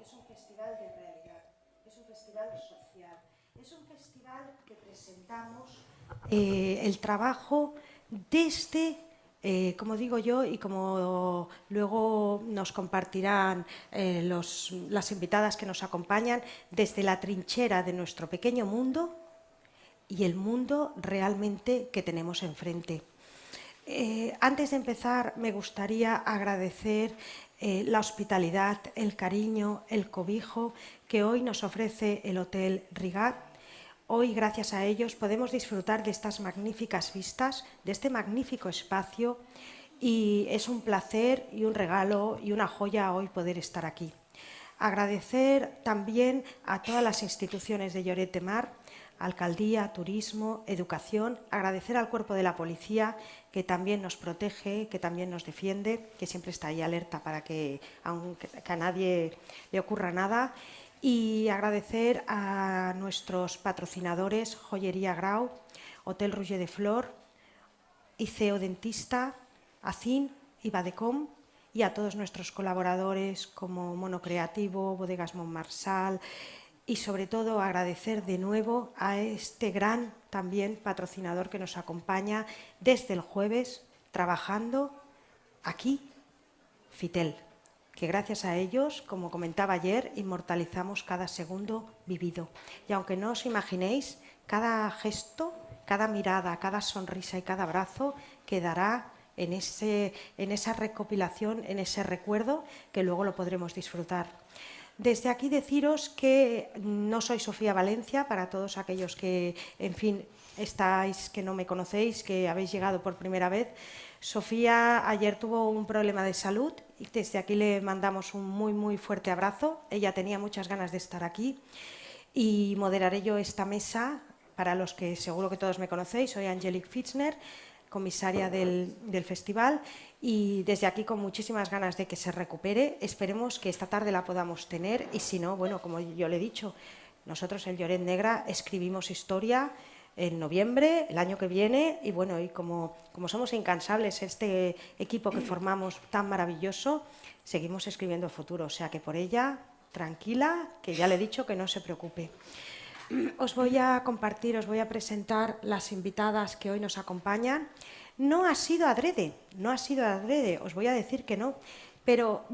es un festival de realidad, es un festival social, es un festival que presentamos el trabajo desde, como digo yo, y como luego nos compartirán las invitadas que nos acompañan, desde la trinchera de nuestro pequeño mundo y el mundo realmente que tenemos enfrente. Antes de empezar, me gustaría agradecer la hospitalidad, el cariño, el cobijo que hoy nos ofrece el Hotel Rigat. Hoy, gracias a ellos, podemos disfrutar de estas magníficas vistas, de este magnífico espacio, y es un placer y un regalo y una joya hoy poder estar aquí. Agradecer también a todas las instituciones de Lloret de Mar, Alcaldía, Turismo, Educación, agradecer al cuerpo de la policía que también nos protege, que también nos defiende, que siempre está ahí alerta para que a nadie le ocurra nada, y agradecer a nuestros patrocinadores Joyería Grau, Hotel Rouget de Flor, ICEO Dentista, ACIN y Badecom, y a todos nuestros colaboradores como Mono Creativo, Bodegas Montmarsal, y sobre todo agradecer de nuevo a este gran también patrocinador que nos acompaña desde el jueves trabajando aquí, Fitel, que gracias a ellos, como comentaba ayer, inmortalizamos cada segundo vivido. Y aunque no os imaginéis, cada gesto, cada mirada, cada sonrisa y cada abrazo quedará en esa recopilación, en ese recuerdo que luego lo podremos disfrutar. Desde aquí deciros que no soy Sofía Valencia, para todos aquellos que, en fin, estáis, que no me conocéis, que habéis llegado por primera vez. Sofía ayer tuvo un problema de salud y desde aquí le mandamos un muy fuerte abrazo. Ella tenía muchas ganas de estar aquí y moderaré yo esta mesa. Para los que seguro que todos me conocéis, soy Angelique Fitzner, comisaria del festival, y desde aquí con muchísimas ganas de que se recupere. Esperemos que esta tarde la podamos tener y si no, bueno, como yo le he dicho, nosotros en Lloret Negra escribimos historia en noviembre, el año que viene, y bueno, y como somos incansables, este equipo que formamos tan maravilloso, seguimos escribiendo el futuro, o sea que por ella, tranquila, que ya le he dicho que no se preocupe. Os voy a compartir, os voy a presentar las invitadas que hoy nos acompañan. No ha sido adrede, os voy a decir que no, pero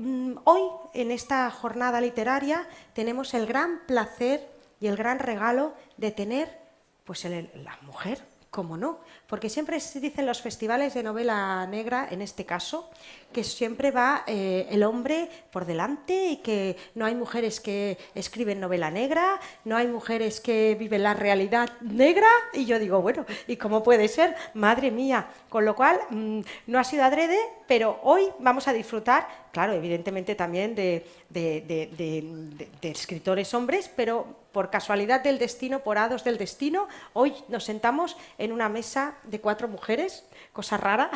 hoy, en esta jornada literaria, tenemos el gran placer y el gran regalo de tener pues la mujer, ¿cómo no? Porque siempre se dice en los festivales de novela negra, en este caso, que siempre va el hombre por delante y que no hay mujeres que escriben novela negra, no hay mujeres que viven la realidad negra, y yo digo, bueno, ¿y cómo puede ser? Madre mía. Con lo cual, no ha sido adrede, pero hoy vamos a disfrutar, claro, evidentemente también de escritores hombres, pero por casualidad del destino, por hados del destino, hoy nos sentamos en una mesa de 4 mujeres, cosa rara.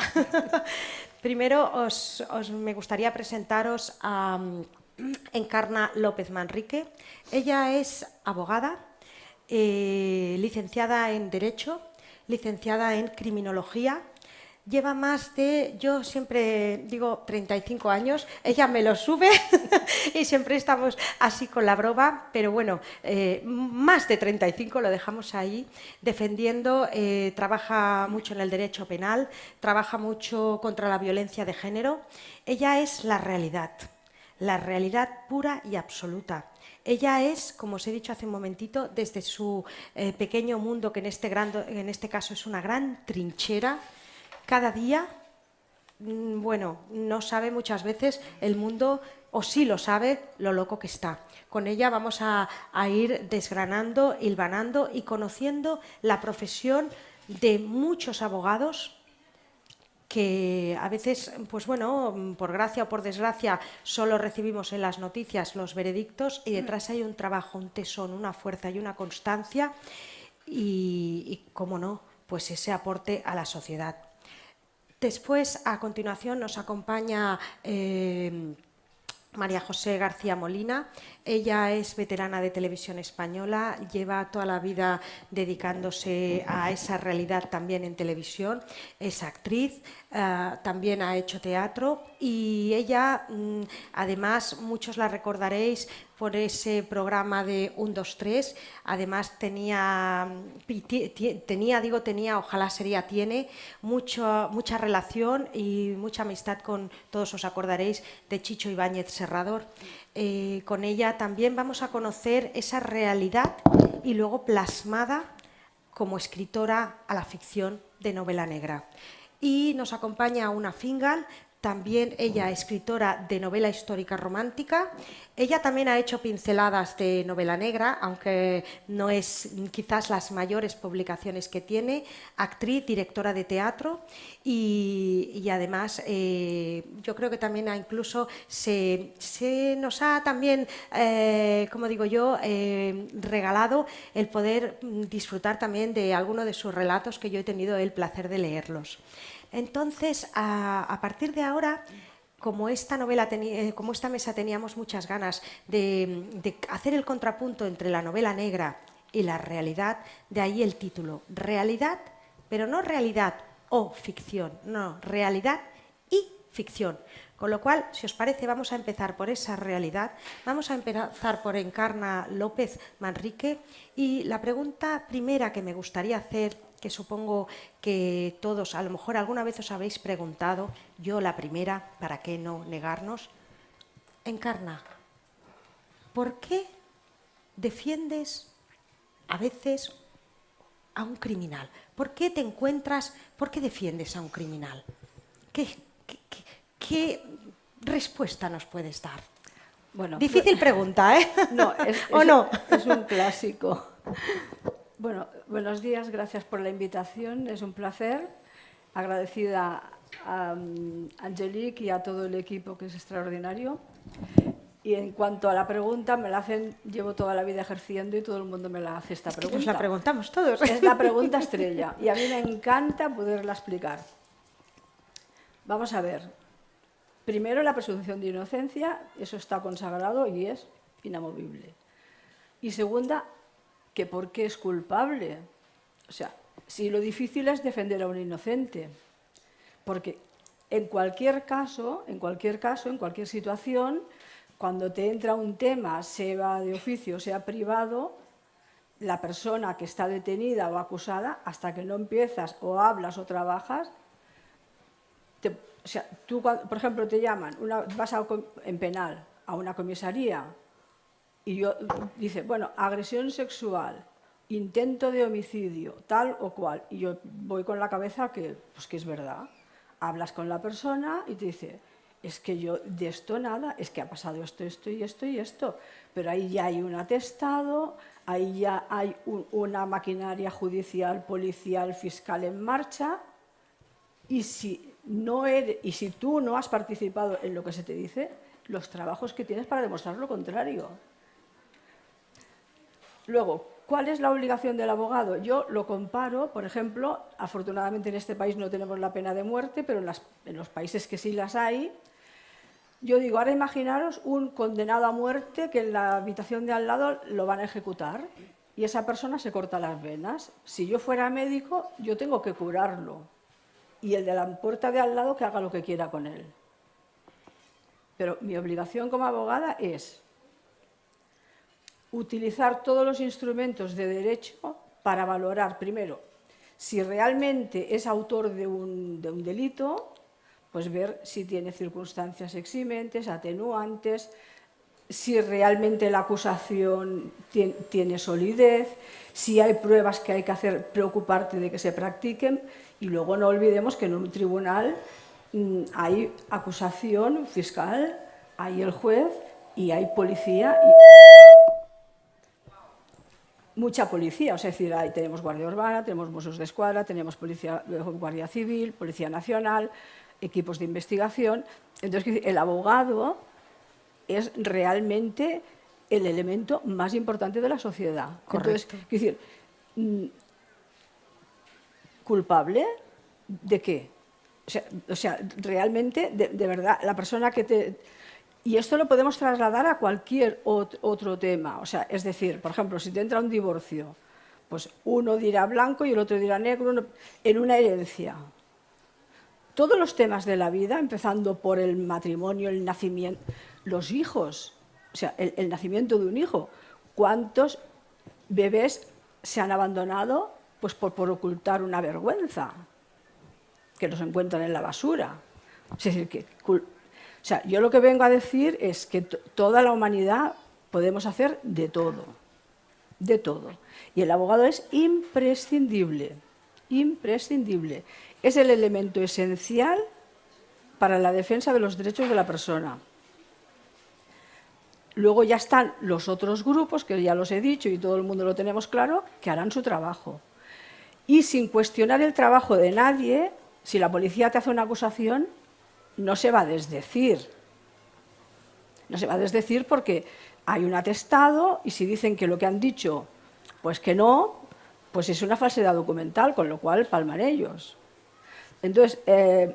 Primero me gustaría presentaros a Encarna López Manrique. Ella es abogada, licenciada en Derecho, licenciada en Criminología. Lleva más de, yo siempre digo 35 años, ella me lo sube y siempre estamos así con la broma, pero bueno, más de 35, lo dejamos ahí, defendiendo, trabaja mucho en el derecho penal, trabaja mucho contra la violencia de género. Ella es la realidad pura y absoluta. Ella es, como os he dicho hace un momentito, desde su pequeño mundo, que en este caso es una gran trinchera, cada día, bueno, no sabe muchas veces el mundo, o sí lo sabe, lo loco que está. Con ella vamos a ir desgranando, hilvanando y conociendo la profesión de muchos abogados que a veces, pues bueno, por gracia o por desgracia, solo recibimos en las noticias los veredictos, y detrás hay un trabajo, un tesón, una fuerza y una constancia y cómo no, pues ese aporte a la sociedad. Después, a continuación, nos acompaña María José García Molina. Ella es veterana de Televisión Española, lleva toda la vida dedicándose a esa realidad también en televisión, es actriz, también ha hecho teatro y ella, además, muchos la recordaréis por ese programa de 1, 2, 3, además tenía, ojalá sería, tiene mucha relación y mucha amistad con, todos os acordaréis, de Chicho Ibáñez Serrador. Con ella también vamos a conocer esa realidad y luego plasmada como escritora a la ficción de novela negra. Y nos acompaña una Fingal, también ella escritora de novela histórica romántica. Ella también ha hecho pinceladas de novela negra, aunque no es quizás las mayores publicaciones que tiene, actriz, directora de teatro y además yo creo que también incluso se nos ha también, como digo yo, regalado el poder disfrutar también de alguno de sus relatos que yo he tenido el placer de leerlos. Entonces, a partir de ahora, como esta mesa teníamos muchas ganas de hacer el contrapunto entre la novela negra y la realidad, de ahí el título, realidad, pero no realidad o ficción, no, realidad y ficción. Con lo cual, si os parece, vamos a empezar por esa realidad, vamos a empezar por Encarna López Manrique y la pregunta primera que me gustaría hacer, que supongo que todos a lo mejor alguna vez os habéis preguntado, yo la primera, ¿para qué no negarnos? Encarna, ¿por qué defiendes a veces a un criminal? ¿Por qué defiendes a un criminal? ¿Qué respuesta nos puedes dar? Bueno, difícil pregunta, ¿eh? No, no? Es un clásico. Bueno, buenos días, gracias por la invitación, es un placer. Agradecida a Angelique y a todo el equipo, que es extraordinario. Y en cuanto a la pregunta, me la hacen, llevo toda la vida ejerciendo y todo el mundo me la hace esta pregunta. Nos la preguntamos todos. Es la pregunta estrella y a mí me encanta poderla explicar. Vamos a ver. Primero, la presunción de inocencia, eso está consagrado y es inamovible. Y segunda, que por qué es culpable. O sea, si lo difícil es defender a un inocente, porque en cualquier caso, en cualquier situación, cuando te entra un tema, sea de oficio, sea privado, la persona que está detenida o acusada, hasta que no empiezas o hablas o trabajas, o sea, tú, por ejemplo, te llaman, vas en penal a una comisaría y dice, bueno, agresión sexual, intento de homicidio, tal o cual, y yo voy con la cabeza que es verdad. Hablas con la persona y te dice, es que yo de esto nada, es que ha pasado esto, esto y esto y esto, pero ahí ya hay un atestado, ahí ya hay una maquinaria judicial, policial, fiscal en marcha, y si tú no has participado en lo que se te dice, los trabajos que tienes para demostrar lo contrario. Luego, ¿cuál es la obligación del abogado? Yo lo comparo, por ejemplo, afortunadamente en este país no tenemos la pena de muerte, pero en los países que sí las hay, yo digo, ahora imaginaros un condenado a muerte que en la habitación de al lado lo van a ejecutar y esa persona se corta las venas. Si yo fuera médico, yo tengo que curarlo. Y el de la puerta de al lado que haga lo que quiera con él. Pero mi obligación como abogada es utilizar todos los instrumentos de derecho para valorar, primero, si realmente es autor de un delito, pues ver si tiene circunstancias eximentes, atenuantes, si realmente la acusación tiene solidez, si hay pruebas que hay que hacer, preocuparte de que se practiquen. Y luego no olvidemos que en un tribunal hay acusación fiscal, hay el juez y hay policía. Mucha policía, o sea, es decir, ahí tenemos Guardia Urbana, tenemos Mossos d'Esquadra, tenemos Guardia Civil, Policía Nacional, equipos de investigación. Entonces, el abogado es realmente el elemento más importante de la sociedad. Correcto. Entonces, es decir, ¿culpable de qué? O sea realmente, de verdad, la persona que Y esto lo podemos trasladar a cualquier otro tema. O sea, es decir, por ejemplo, si te entra un divorcio, pues uno dirá blanco y el otro dirá negro en una herencia. Todos los temas de la vida, empezando por el matrimonio, el nacimiento, los hijos, o sea, el nacimiento de un hijo. ¿Cuántos bebés se han abandonado pues por ocultar una vergüenza? Que los encuentran en la basura. Es decir, o sea, yo lo que vengo a decir es que toda la humanidad podemos hacer de todo, de todo. Y el abogado es imprescindible, imprescindible. Es el elemento esencial para la defensa de los derechos de la persona. Luego ya están los otros grupos, que ya los he dicho y todo el mundo lo tenemos claro, que harán su trabajo. Y sin cuestionar el trabajo de nadie, si la policía te hace una acusación, no se va a desdecir. No se va a desdecir porque hay un atestado y si dicen que lo que han dicho, pues que no, pues es una falsedad documental, con lo cual palman ellos. Entonces,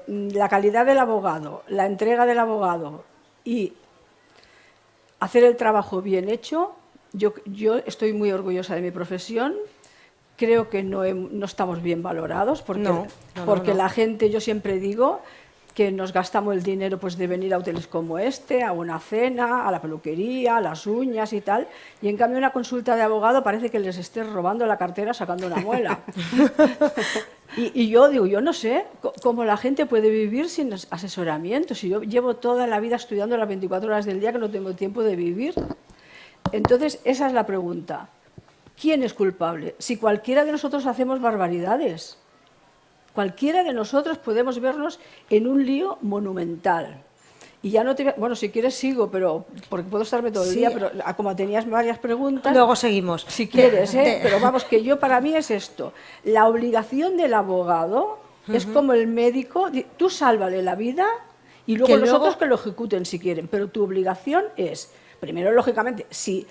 la calidad del abogado, la entrega del abogado y hacer el trabajo bien hecho, yo estoy muy orgullosa de mi profesión. Creo que no estamos bien valorados porque la gente, yo siempre digo que nos gastamos el dinero pues, de venir a hoteles como este, a una cena, a la peluquería, a las uñas y tal, y en cambio una consulta de abogado parece que les estés robando la cartera sacando una muela. y yo digo, yo no sé cómo la gente puede vivir sin asesoramiento, si yo llevo toda la vida estudiando las 24 horas del día que no tengo tiempo de vivir. Entonces, esa es la pregunta. ¿Quién es culpable? Si cualquiera de nosotros hacemos barbaridades, cualquiera de nosotros podemos vernos en un lío monumental. Y ya no te... Bueno, si quieres sigo, pero porque puedo estarme todo el día, pero como tenías varias preguntas... Luego seguimos. Si quieres, pero vamos, que yo para mí es esto. La obligación del abogado es como el médico, tú sálvale la vida y luego los otros que lo ejecuten si quieren, pero tu obligación es, primero, lógicamente, si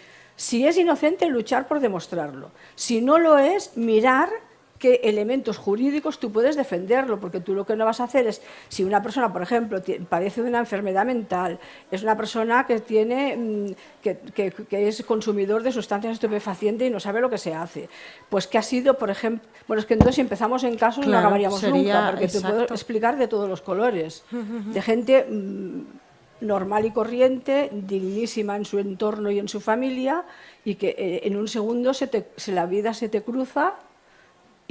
es inocente, luchar por demostrarlo. Si no lo es, mirar qué elementos jurídicos tú puedes defenderlo, porque tú lo que no vas a hacer es, si una persona, por ejemplo, padece de una enfermedad mental, es una persona que tiene que es consumidor de sustancias estupefacientes y no sabe lo que se hace, pues que ha sido, por ejemplo, bueno, es que entonces si empezamos en casos no acabaríamos nunca, porque te puedo explicar de todos los colores, de gente normal y corriente, dignísima en su entorno y en su familia, y que en un segundo la vida se te cruza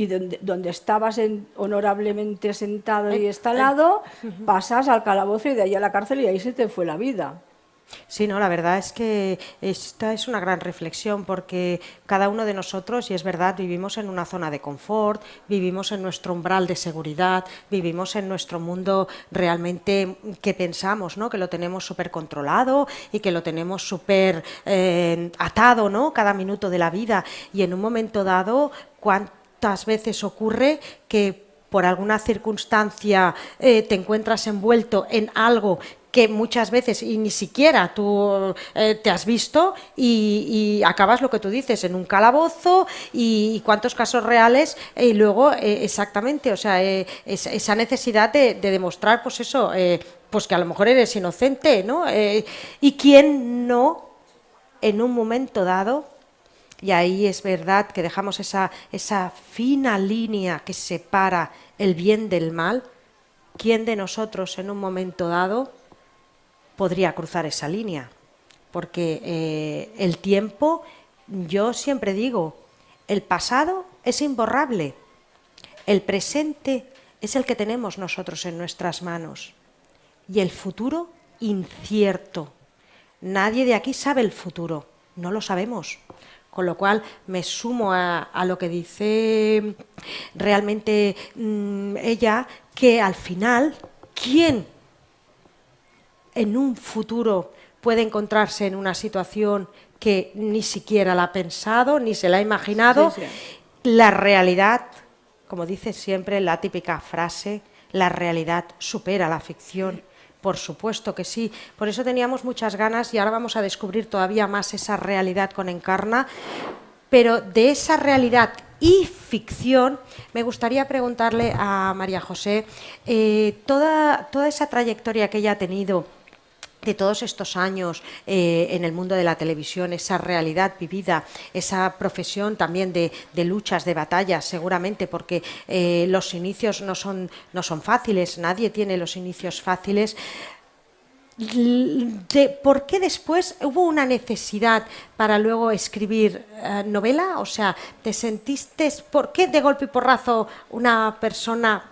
y donde estabas honorablemente sentado y instalado, pasas al calabozo y de ahí a la cárcel y ahí se te fue la vida. Sí, no, la verdad es que esta es una gran reflexión porque cada uno de nosotros, y es verdad, vivimos en una zona de confort, vivimos en nuestro umbral de seguridad, vivimos en nuestro mundo realmente que pensamos, ¿no? Que lo tenemos súper controlado y que lo tenemos súper atado, ¿no? Cada minuto de la vida, y en un momento dado, ¿cuántas veces ocurre que por alguna circunstancia te encuentras envuelto en algo que muchas veces y ni siquiera tú te has visto y acabas lo que tú dices en un calabozo y cuántos casos reales y luego exactamente, o sea, esa necesidad de demostrar pues eso, pues que a lo mejor eres inocente, ¿no? Y quién no en un momento dado. Y ahí es verdad que dejamos esa fina línea que separa el bien del mal. ¿Quién de nosotros en un momento dado podría cruzar esa línea? Porque el tiempo, yo siempre digo, el pasado es imborrable, el presente es el que tenemos nosotros en nuestras manos y el futuro incierto. Nadie de aquí sabe el futuro, no lo sabemos. Con lo cual me sumo a lo que dice realmente ella, que al final, ¿quién en un futuro puede encontrarse en una situación que ni siquiera la ha pensado, ni se la ha imaginado? Sí, sí. La realidad, como dice siempre la típica frase, la realidad supera la ficción. Por supuesto que sí, por eso teníamos muchas ganas y ahora vamos a descubrir todavía más esa realidad con Encarna, pero de esa realidad y ficción me gustaría preguntarle a María José toda esa trayectoria que ella ha tenido de todos estos años en el mundo de la televisión, esa realidad vivida, esa profesión también de luchas, de batallas, seguramente, porque los inicios no son fáciles, nadie tiene los inicios fáciles. ¿Por qué después hubo una necesidad para luego escribir novela? O sea, ¿te sentiste, por qué de golpe y porrazo una persona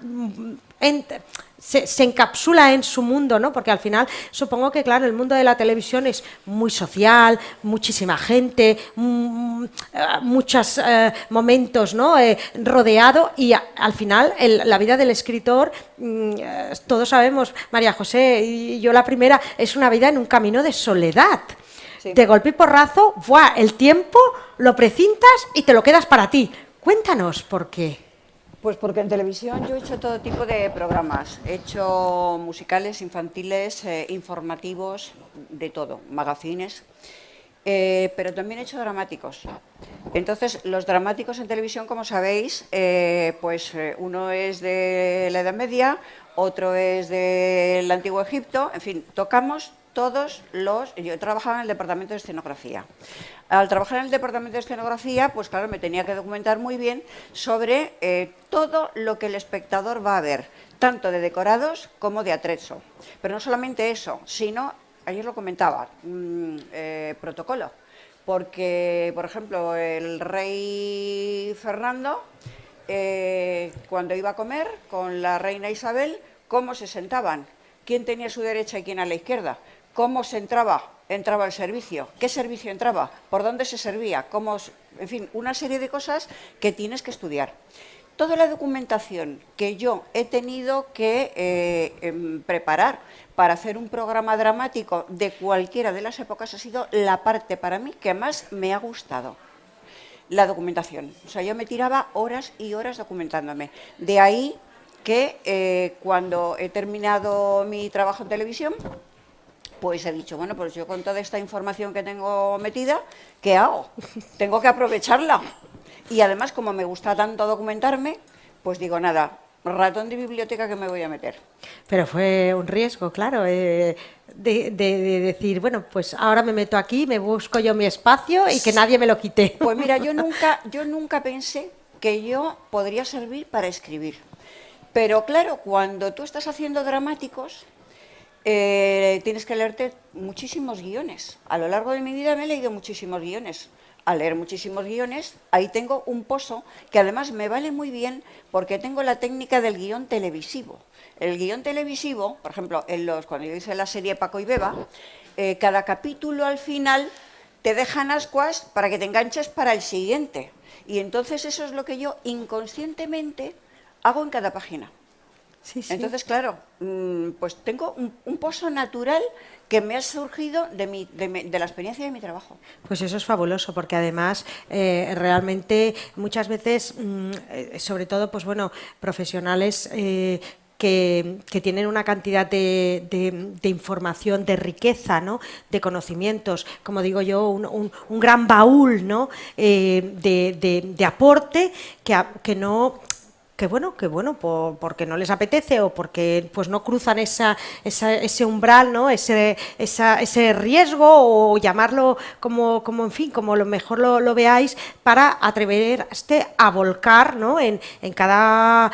se encapsula en su mundo, ¿no? Porque al final supongo que, claro, el mundo de la televisión es muy social, muchísima gente, muchos momentos, ¿no? Rodeado, y al final la vida del escritor, todos sabemos, María José y yo la primera, es una vida en un camino de soledad. Sí. De golpe y porrazo, ¡buah!, el tiempo lo precintas y te lo quedas para ti. Cuéntanos por qué. Pues porque en televisión yo he hecho todo tipo de programas. He hecho musicales, infantiles, informativos, de todo, magazines, pero también he hecho dramáticos. Entonces, los dramáticos en televisión, como sabéis, uno es de la Edad Media, otro es del Antiguo Egipto, en fin, tocamos todos los... Yo trabajaba en el departamento de escenografía. Al trabajar en el departamento de escenografía, pues claro, me tenía que documentar muy bien sobre todo lo que el espectador va a ver, tanto de decorados como de atrezo. Pero no solamente eso, sino, ayer lo comentaba, protocolo. Porque, por ejemplo, el rey Fernando, cuando iba a comer con la reina Isabel, ¿cómo se sentaban? ¿Quién tenía a su derecha y quién a la izquierda? ¿Cómo se entraba el servicio? ¿Qué servicio entraba? ¿Por dónde se servía? ¿Cómo? En fin, una serie de cosas que tienes que estudiar. Toda la documentación que yo he tenido que preparar para hacer un programa dramático de cualquiera de las épocas ha sido la parte para mí que más me ha gustado. La documentación. O sea, yo me tiraba horas y horas documentándome. De ahí que cuando he terminado mi trabajo en televisión, pues he dicho, bueno, pues yo con toda esta información que tengo metida, ¿qué hago? Tengo que aprovecharla. Y además, como me gusta tanto documentarme, pues digo, nada, ratón de biblioteca que me voy a meter. Pero fue un riesgo, claro, de decir, bueno, pues ahora me meto aquí, me busco yo mi espacio y que nadie me lo quite. Pues mira, yo nunca pensé que yo podría servir para escribir. Pero claro, cuando tú estás haciendo dramáticos, tienes que leerte muchísimos guiones. A lo largo de mi vida me he leído muchísimos guiones. Al leer muchísimos guiones, ahí tengo un pozo que además me vale muy bien porque tengo la técnica del guión televisivo. El guión televisivo, por ejemplo, cuando yo hice la serie Paco y Beba, cada capítulo al final te dejan ascuas para que te enganches para el siguiente. Y entonces eso es lo que yo inconscientemente hago en cada página. Sí, sí. Entonces, claro, pues tengo un pozo natural que me ha surgido de la experiencia de mi trabajo. Pues eso es fabuloso, porque además realmente muchas veces, sobre todo, pues bueno, profesionales que tienen una cantidad de información, de riqueza, ¿no?, de conocimientos, como digo yo, un gran baúl, ¿no?, de aporte que no... Que bueno, porque no les apetece o porque pues no cruzan ese umbral, ¿no?, ese riesgo, o llamarlo como en fin, como lo mejor lo veáis, para atreverse a volcar, ¿no?, en cada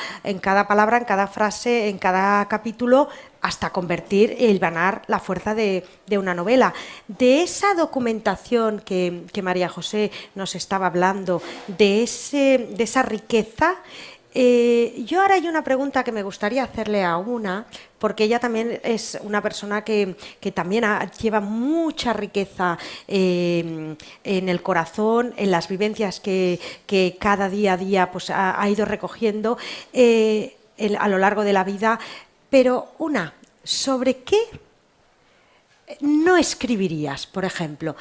palabra, en cada frase, en cada capítulo, hasta convertir y hilvanar la fuerza de una novela. De esa documentación que María José nos estaba hablando, de esa riqueza, yo ahora hay una pregunta que me gustaría hacerle a Una, porque ella también es una persona que también lleva mucha riqueza en el corazón, en las vivencias que cada día a día pues, ha ido recogiendo a lo largo de la vida. Pero Una, ¿sobre qué no escribirías, por ejemplo?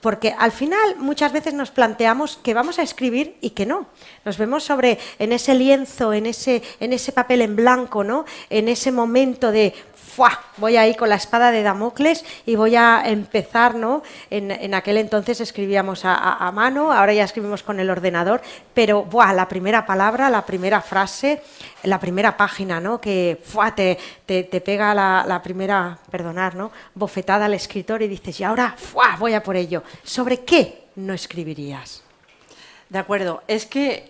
Porque al final muchas veces nos planteamos que vamos a escribir y que no. Nos vemos en ese lienzo, en ese papel en blanco, ¿no?, en ese momento de ¡fua! Voy ahí con la espada de Damocles y voy a empezar, ¿no? En aquel entonces escribíamos a mano, ahora ya escribimos con el ordenador, pero ¡buah! La primera palabra, la primera frase, la primera página, ¿no? Que ¡fua! Te pega la primera, perdonar, ¿no? Bofetada al escritor y dices, y ahora ¡fua! Voy a por ello. ¿Sobre qué no escribirías? De acuerdo, es que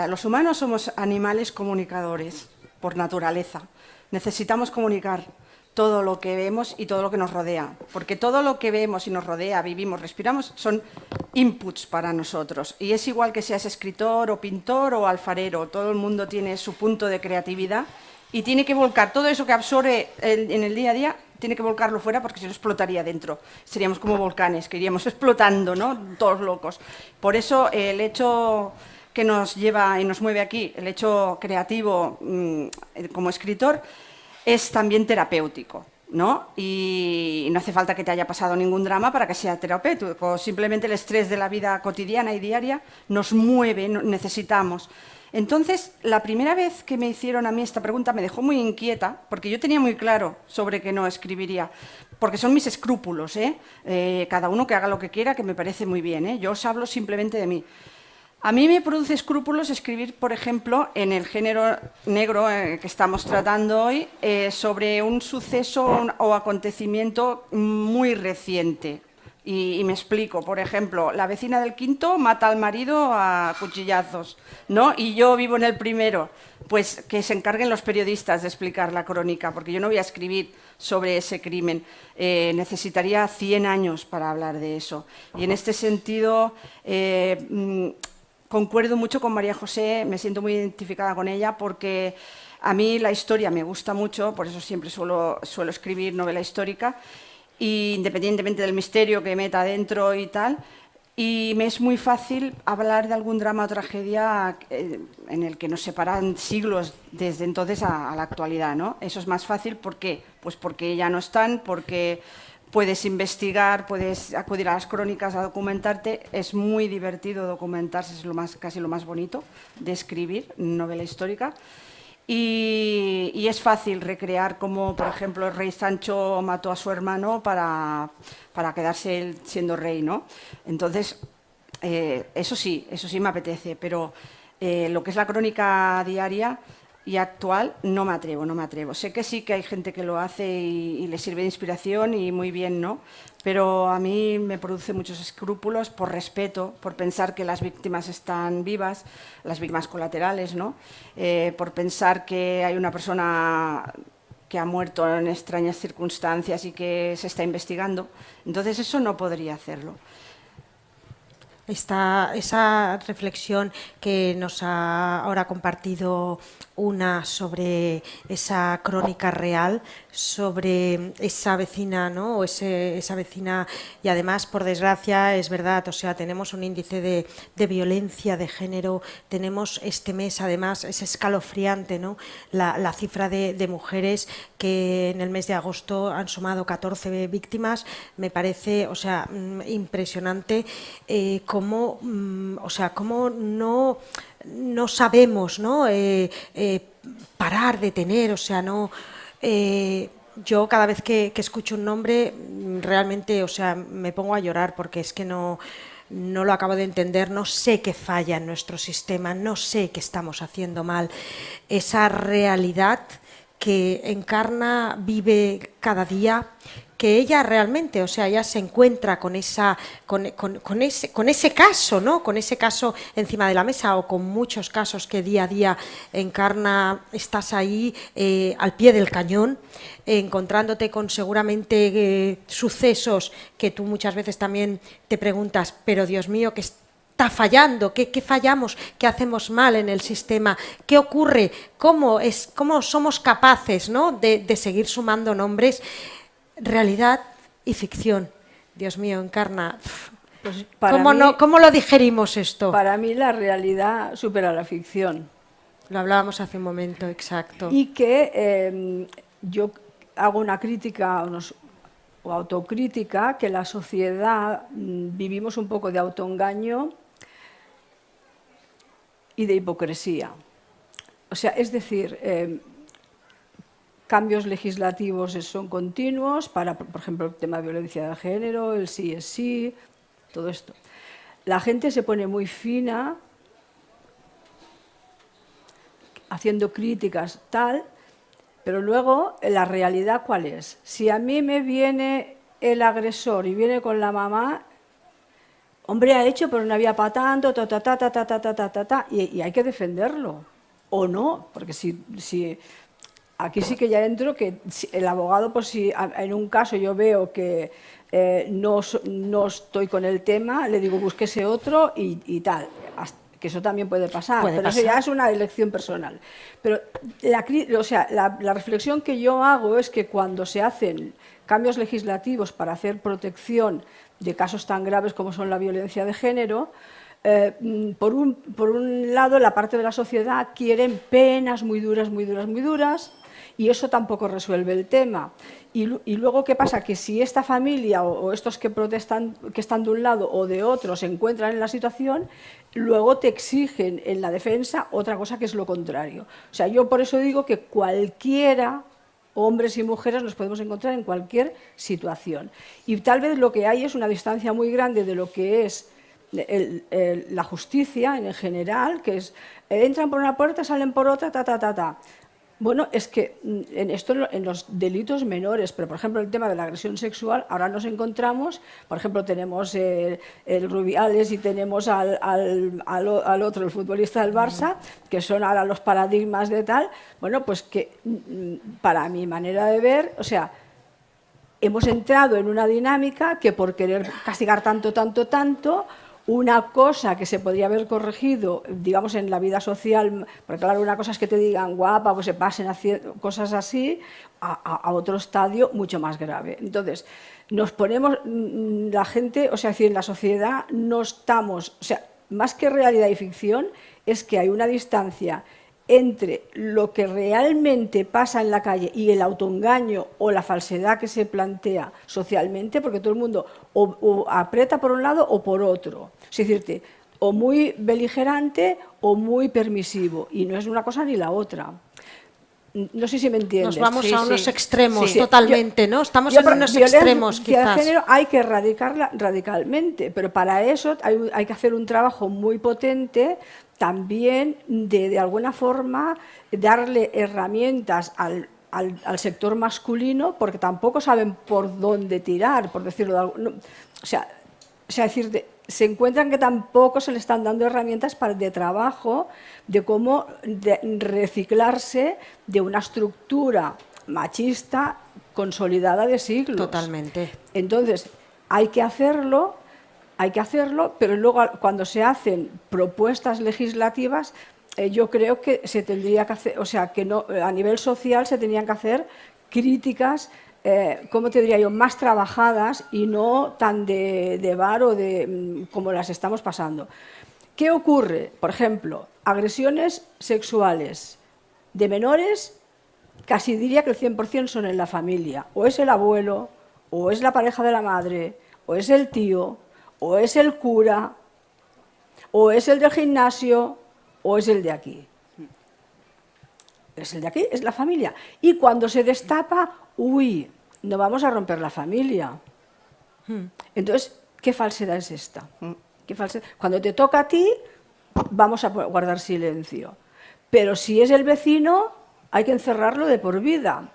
los humanos somos animales comunicadores por naturaleza. Necesitamos comunicar todo lo que vemos y todo lo que nos rodea, porque todo lo que vemos y nos rodea, vivimos, respiramos, son inputs para nosotros. Y es igual que seas escritor o pintor o alfarero, todo el mundo tiene su punto de creatividad y tiene que volcar todo eso que absorbe en el día a día, tiene que volcarlo fuera porque si no explotaría dentro. Seríamos como volcanes, que iríamos explotando, ¿no? Todos locos. Por eso el hecho que nos lleva y nos mueve aquí, el hecho creativo como escritor, es también terapéutico, ¿no? Y no hace falta que te haya pasado ningún drama para que sea terapéutico, simplemente el estrés de la vida cotidiana y diaria nos mueve, necesitamos. Entonces, la primera vez que me hicieron a mí esta pregunta me dejó muy inquieta, porque yo tenía muy claro sobre qué no escribiría, porque son mis escrúpulos, cada uno que haga lo que quiera, que me parece muy bien, yo os hablo simplemente de mí. A mí me produce escrúpulos escribir, por ejemplo, en el género negro que estamos tratando hoy, sobre un suceso o acontecimiento muy reciente. Y me explico, por ejemplo, la vecina del quinto mata al marido a cuchillazos, ¿no? Y yo vivo en el primero. Pues que se encarguen los periodistas de explicar la crónica, porque yo no voy a escribir sobre ese crimen. Necesitaría 100 años para hablar de eso. Y en este sentido, concuerdo mucho con María José, me siento muy identificada con ella, porque a mí la historia me gusta mucho, por eso siempre suelo escribir novela histórica, y independientemente del misterio que meta dentro y tal, y me es muy fácil hablar de algún drama o tragedia en el que nos separan siglos desde entonces a la actualidad, ¿no? Eso es más fácil, ¿por qué? Pues porque ya no están, porque puedes investigar, puedes acudir a las crónicas a documentarte, es muy divertido documentarse, es casi lo más bonito de escribir novela histórica. Y es fácil recrear cómo, por ejemplo, el rey Sancho mató a su hermano para quedarse él siendo rey, ¿no? Entonces, eso sí me apetece, pero lo que es la crónica diaria y actual no me atrevo. Sé que sí que hay gente que lo hace y le sirve de inspiración y muy bien, ¿no? Pero a mí me produce muchos escrúpulos por respeto, por pensar que las víctimas están vivas, las víctimas colaterales, ¿no? Por pensar que hay una persona que ha muerto en extrañas circunstancias y que se está investigando. Entonces eso no podría hacerlo. Esa reflexión que nos ha ahora compartido una sobre esa crónica real, sobre esa vecina, ¿no? O esa vecina, y además, por desgracia, es verdad, o sea, tenemos un índice de violencia de género, tenemos este mes, además, es escalofriante, ¿no? La cifra de mujeres que en el mes de agosto han sumado 14 víctimas, me parece, o sea, impresionante cómo no sabemos, ¿no? Parar, detener, o sea, no. Yo cada vez que escucho un nombre realmente, o sea, me pongo a llorar porque es que no lo acabo de entender, no sé qué falla en nuestro sistema, no sé qué estamos haciendo mal. Esa realidad que encarna, vive cada día, que ella realmente, o sea, ella se encuentra con ese caso, ¿no? Con ese caso encima de la mesa, o con muchos casos que día a día encarna, estás ahí al pie del cañón, encontrándote con seguramente sucesos que tú muchas veces también te preguntas, pero Dios mío, ¿qué está fallando? ¿Qué fallamos? ¿Qué hacemos mal en el sistema? ¿Qué ocurre? ¿Cómo somos capaces, ¿no? de seguir sumando nombres? Realidad y ficción. Dios mío, Encarna. Pues ¿Cómo lo digerimos esto? Para mí la realidad supera la ficción. Lo hablábamos hace un momento, exacto. Y que yo hago una crítica o autocrítica, que la sociedad vivimos un poco de autoengaño y de hipocresía. O sea, es decir, cambios legislativos son continuos para, por ejemplo, el tema de violencia de género, el sí es sí, todo esto. La gente se pone muy fina haciendo críticas, tal, pero luego la realidad ¿cuál es? Si a mí me viene el agresor y viene con la mamá, hombre, ha hecho, pero no había para tanto, y hay que defenderlo, o no, porque si aquí sí que ya entro que el abogado, pues si en un caso yo veo que no estoy con el tema, le digo búsquese otro y tal, que eso también puede pasar, pero eso ya es una elección personal. Pero la reflexión que yo hago es que cuando se hacen cambios legislativos para hacer protección de casos tan graves como son la violencia de género, por un lado la parte de la sociedad quieren penas muy duras, muy duras, muy duras, y eso tampoco resuelve el tema. Y luego, ¿qué pasa? Que si esta familia o estos que protestan, que están de un lado o de otro, se encuentran en la situación, luego te exigen en la defensa otra cosa que es lo contrario. O sea, yo por eso digo que cualquiera, hombres y mujeres, nos podemos encontrar en cualquier situación. Y tal vez lo que hay es una distancia muy grande de lo que es la justicia en general, que es entran por una puerta, salen por otra, Bueno, es que en los delitos menores, pero por ejemplo el tema de la agresión sexual, ahora nos encontramos, por ejemplo tenemos el Rubiales y tenemos al otro, el futbolista del Barça, que son ahora los paradigmas de tal, bueno, pues que para mi manera de ver, o sea, hemos entrado en una dinámica que por querer castigar tanto, una cosa que se podría haber corregido, digamos, en la vida social, porque claro, una cosa es que te digan guapa, pues se pasen haciendo cosas así, a otro estadio mucho más grave. Entonces, nos ponemos, la gente, o sea, es decir, en la sociedad no estamos, o sea, más que realidad y ficción, es que hay una distancia entre lo que realmente pasa en la calle y el autoengaño o la falsedad que se plantea socialmente, porque todo el mundo o aprieta por un lado o por otro. Es decir, o muy beligerante o muy permisivo, y no es una cosa ni la otra. No sé si me entiendes. Nos vamos a unos extremos totalmente, ¿no? Estamos en unos extremos, quizás. La violencia de género hay que erradicarla radicalmente, pero para eso hay que hacer un trabajo muy potente también de alguna forma darle herramientas al sector masculino, porque tampoco saben por dónde tirar, por decirlo de algún... O sea, decir, se encuentran que tampoco se le están dando herramientas de trabajo, de cómo reciclarse de una estructura machista consolidada de siglos. Totalmente. Entonces, hay que hacerlo, pero luego cuando se hacen propuestas legislativas, yo creo que se tendría que hacer, o sea, que no, a nivel social se tenían que hacer críticas, ¿cómo te diría yo?, más trabajadas y no tan de bar o como las estamos pasando. ¿Qué ocurre? Por ejemplo, agresiones sexuales de menores, casi diría que el 100% son en la familia. O es el abuelo, o es la pareja de la madre, o es el tío, o es el cura, o es el del gimnasio, o es el de aquí. Es el de aquí, es la familia. Y cuando se destapa, uy, no vamos a romper la familia. Entonces, ¿qué falsedad es esta? ¿Qué falsedad? Cuando te toca a ti, vamos a guardar silencio. Pero si es el vecino, hay que encerrarlo de por vida.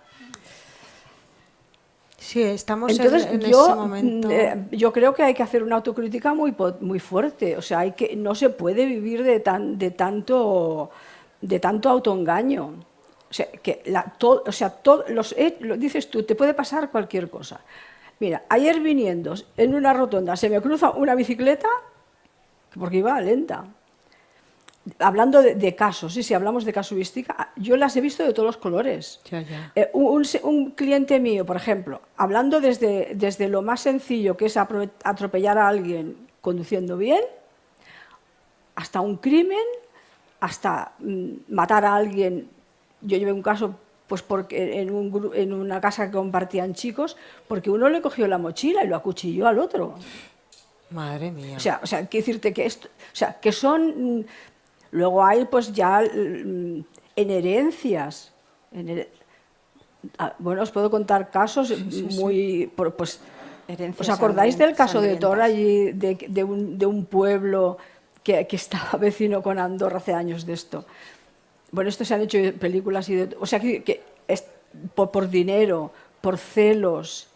Sí, estamos entonces, en ese momento. Yo creo que hay que hacer una autocrítica muy fuerte. O sea, no se puede vivir de tanto autoengaño. O sea, lo dices tú, te puede pasar cualquier cosa. Mira, ayer viniendo en una rotonda se me cruza una bicicleta porque iba lenta. Hablando de casos, si hablamos de casuística, yo las he visto de todos los colores. Ya. Un cliente mío, por ejemplo, hablando desde lo más sencillo, que es atropellar a alguien conduciendo bien, hasta un crimen, hasta matar a alguien. Yo llevé un caso pues porque en una casa que compartían chicos, porque uno le cogió la mochila y lo acuchilló al otro. Madre mía. O sea, quiero decirte que esto, o sea, que son... Luego hay pues ya en herencias, Bueno, os puedo contar casos muy... Pues, Herencias ¿os acordáis del caso de sangrientas. Tora, allí, de un pueblo que estaba vecino con Andorra hace años de esto? Bueno, esto se han hecho películas y o sea, que es por dinero, por celos,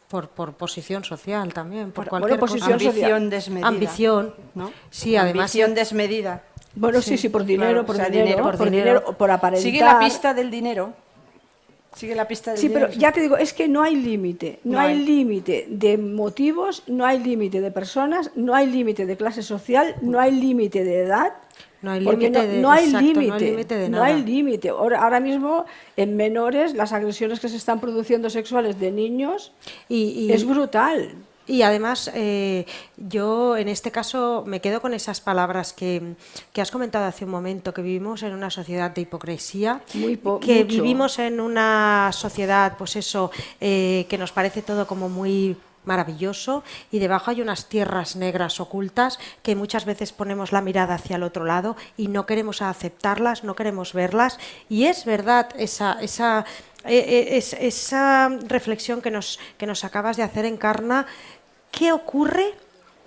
Por posición social también, por Bueno, cualquier posición cosa. social. Ambición desmedida. Ambición, ¿no? Sí, además. Ambición desmedida. bueno, sí, por dinero, claro, o sea, dinero, por por dinero, por aparentar. Sigue la pista del dinero. Sigue la pista del Sí, dinero. pero ya te digo, es que no hay límite. No, No hay hay. límite de motivos, no hay límite de personas, no hay límite de clase social, no hay límite de edad. No hay porque límite de- no hay exacto, no hay límite, límite de no hay nada. límite. Ahora mismo, en menores, las agresiones que se están produciendo sexuales de niños Y- es brutal. Y además, yo en este caso me quedo con esas palabras que has comentado hace un momento, que vivimos en una sociedad de hipocresía, que Mucho. vivimos en una sociedad, pues eso, que nos parece todo como muy maravilloso y debajo hay unas tierras negras ocultas que muchas veces ponemos la mirada hacia el otro lado y no queremos aceptarlas, no queremos verlas. Y es verdad esa reflexión que nos acabas de hacer, Encarna. ¿Qué ocurre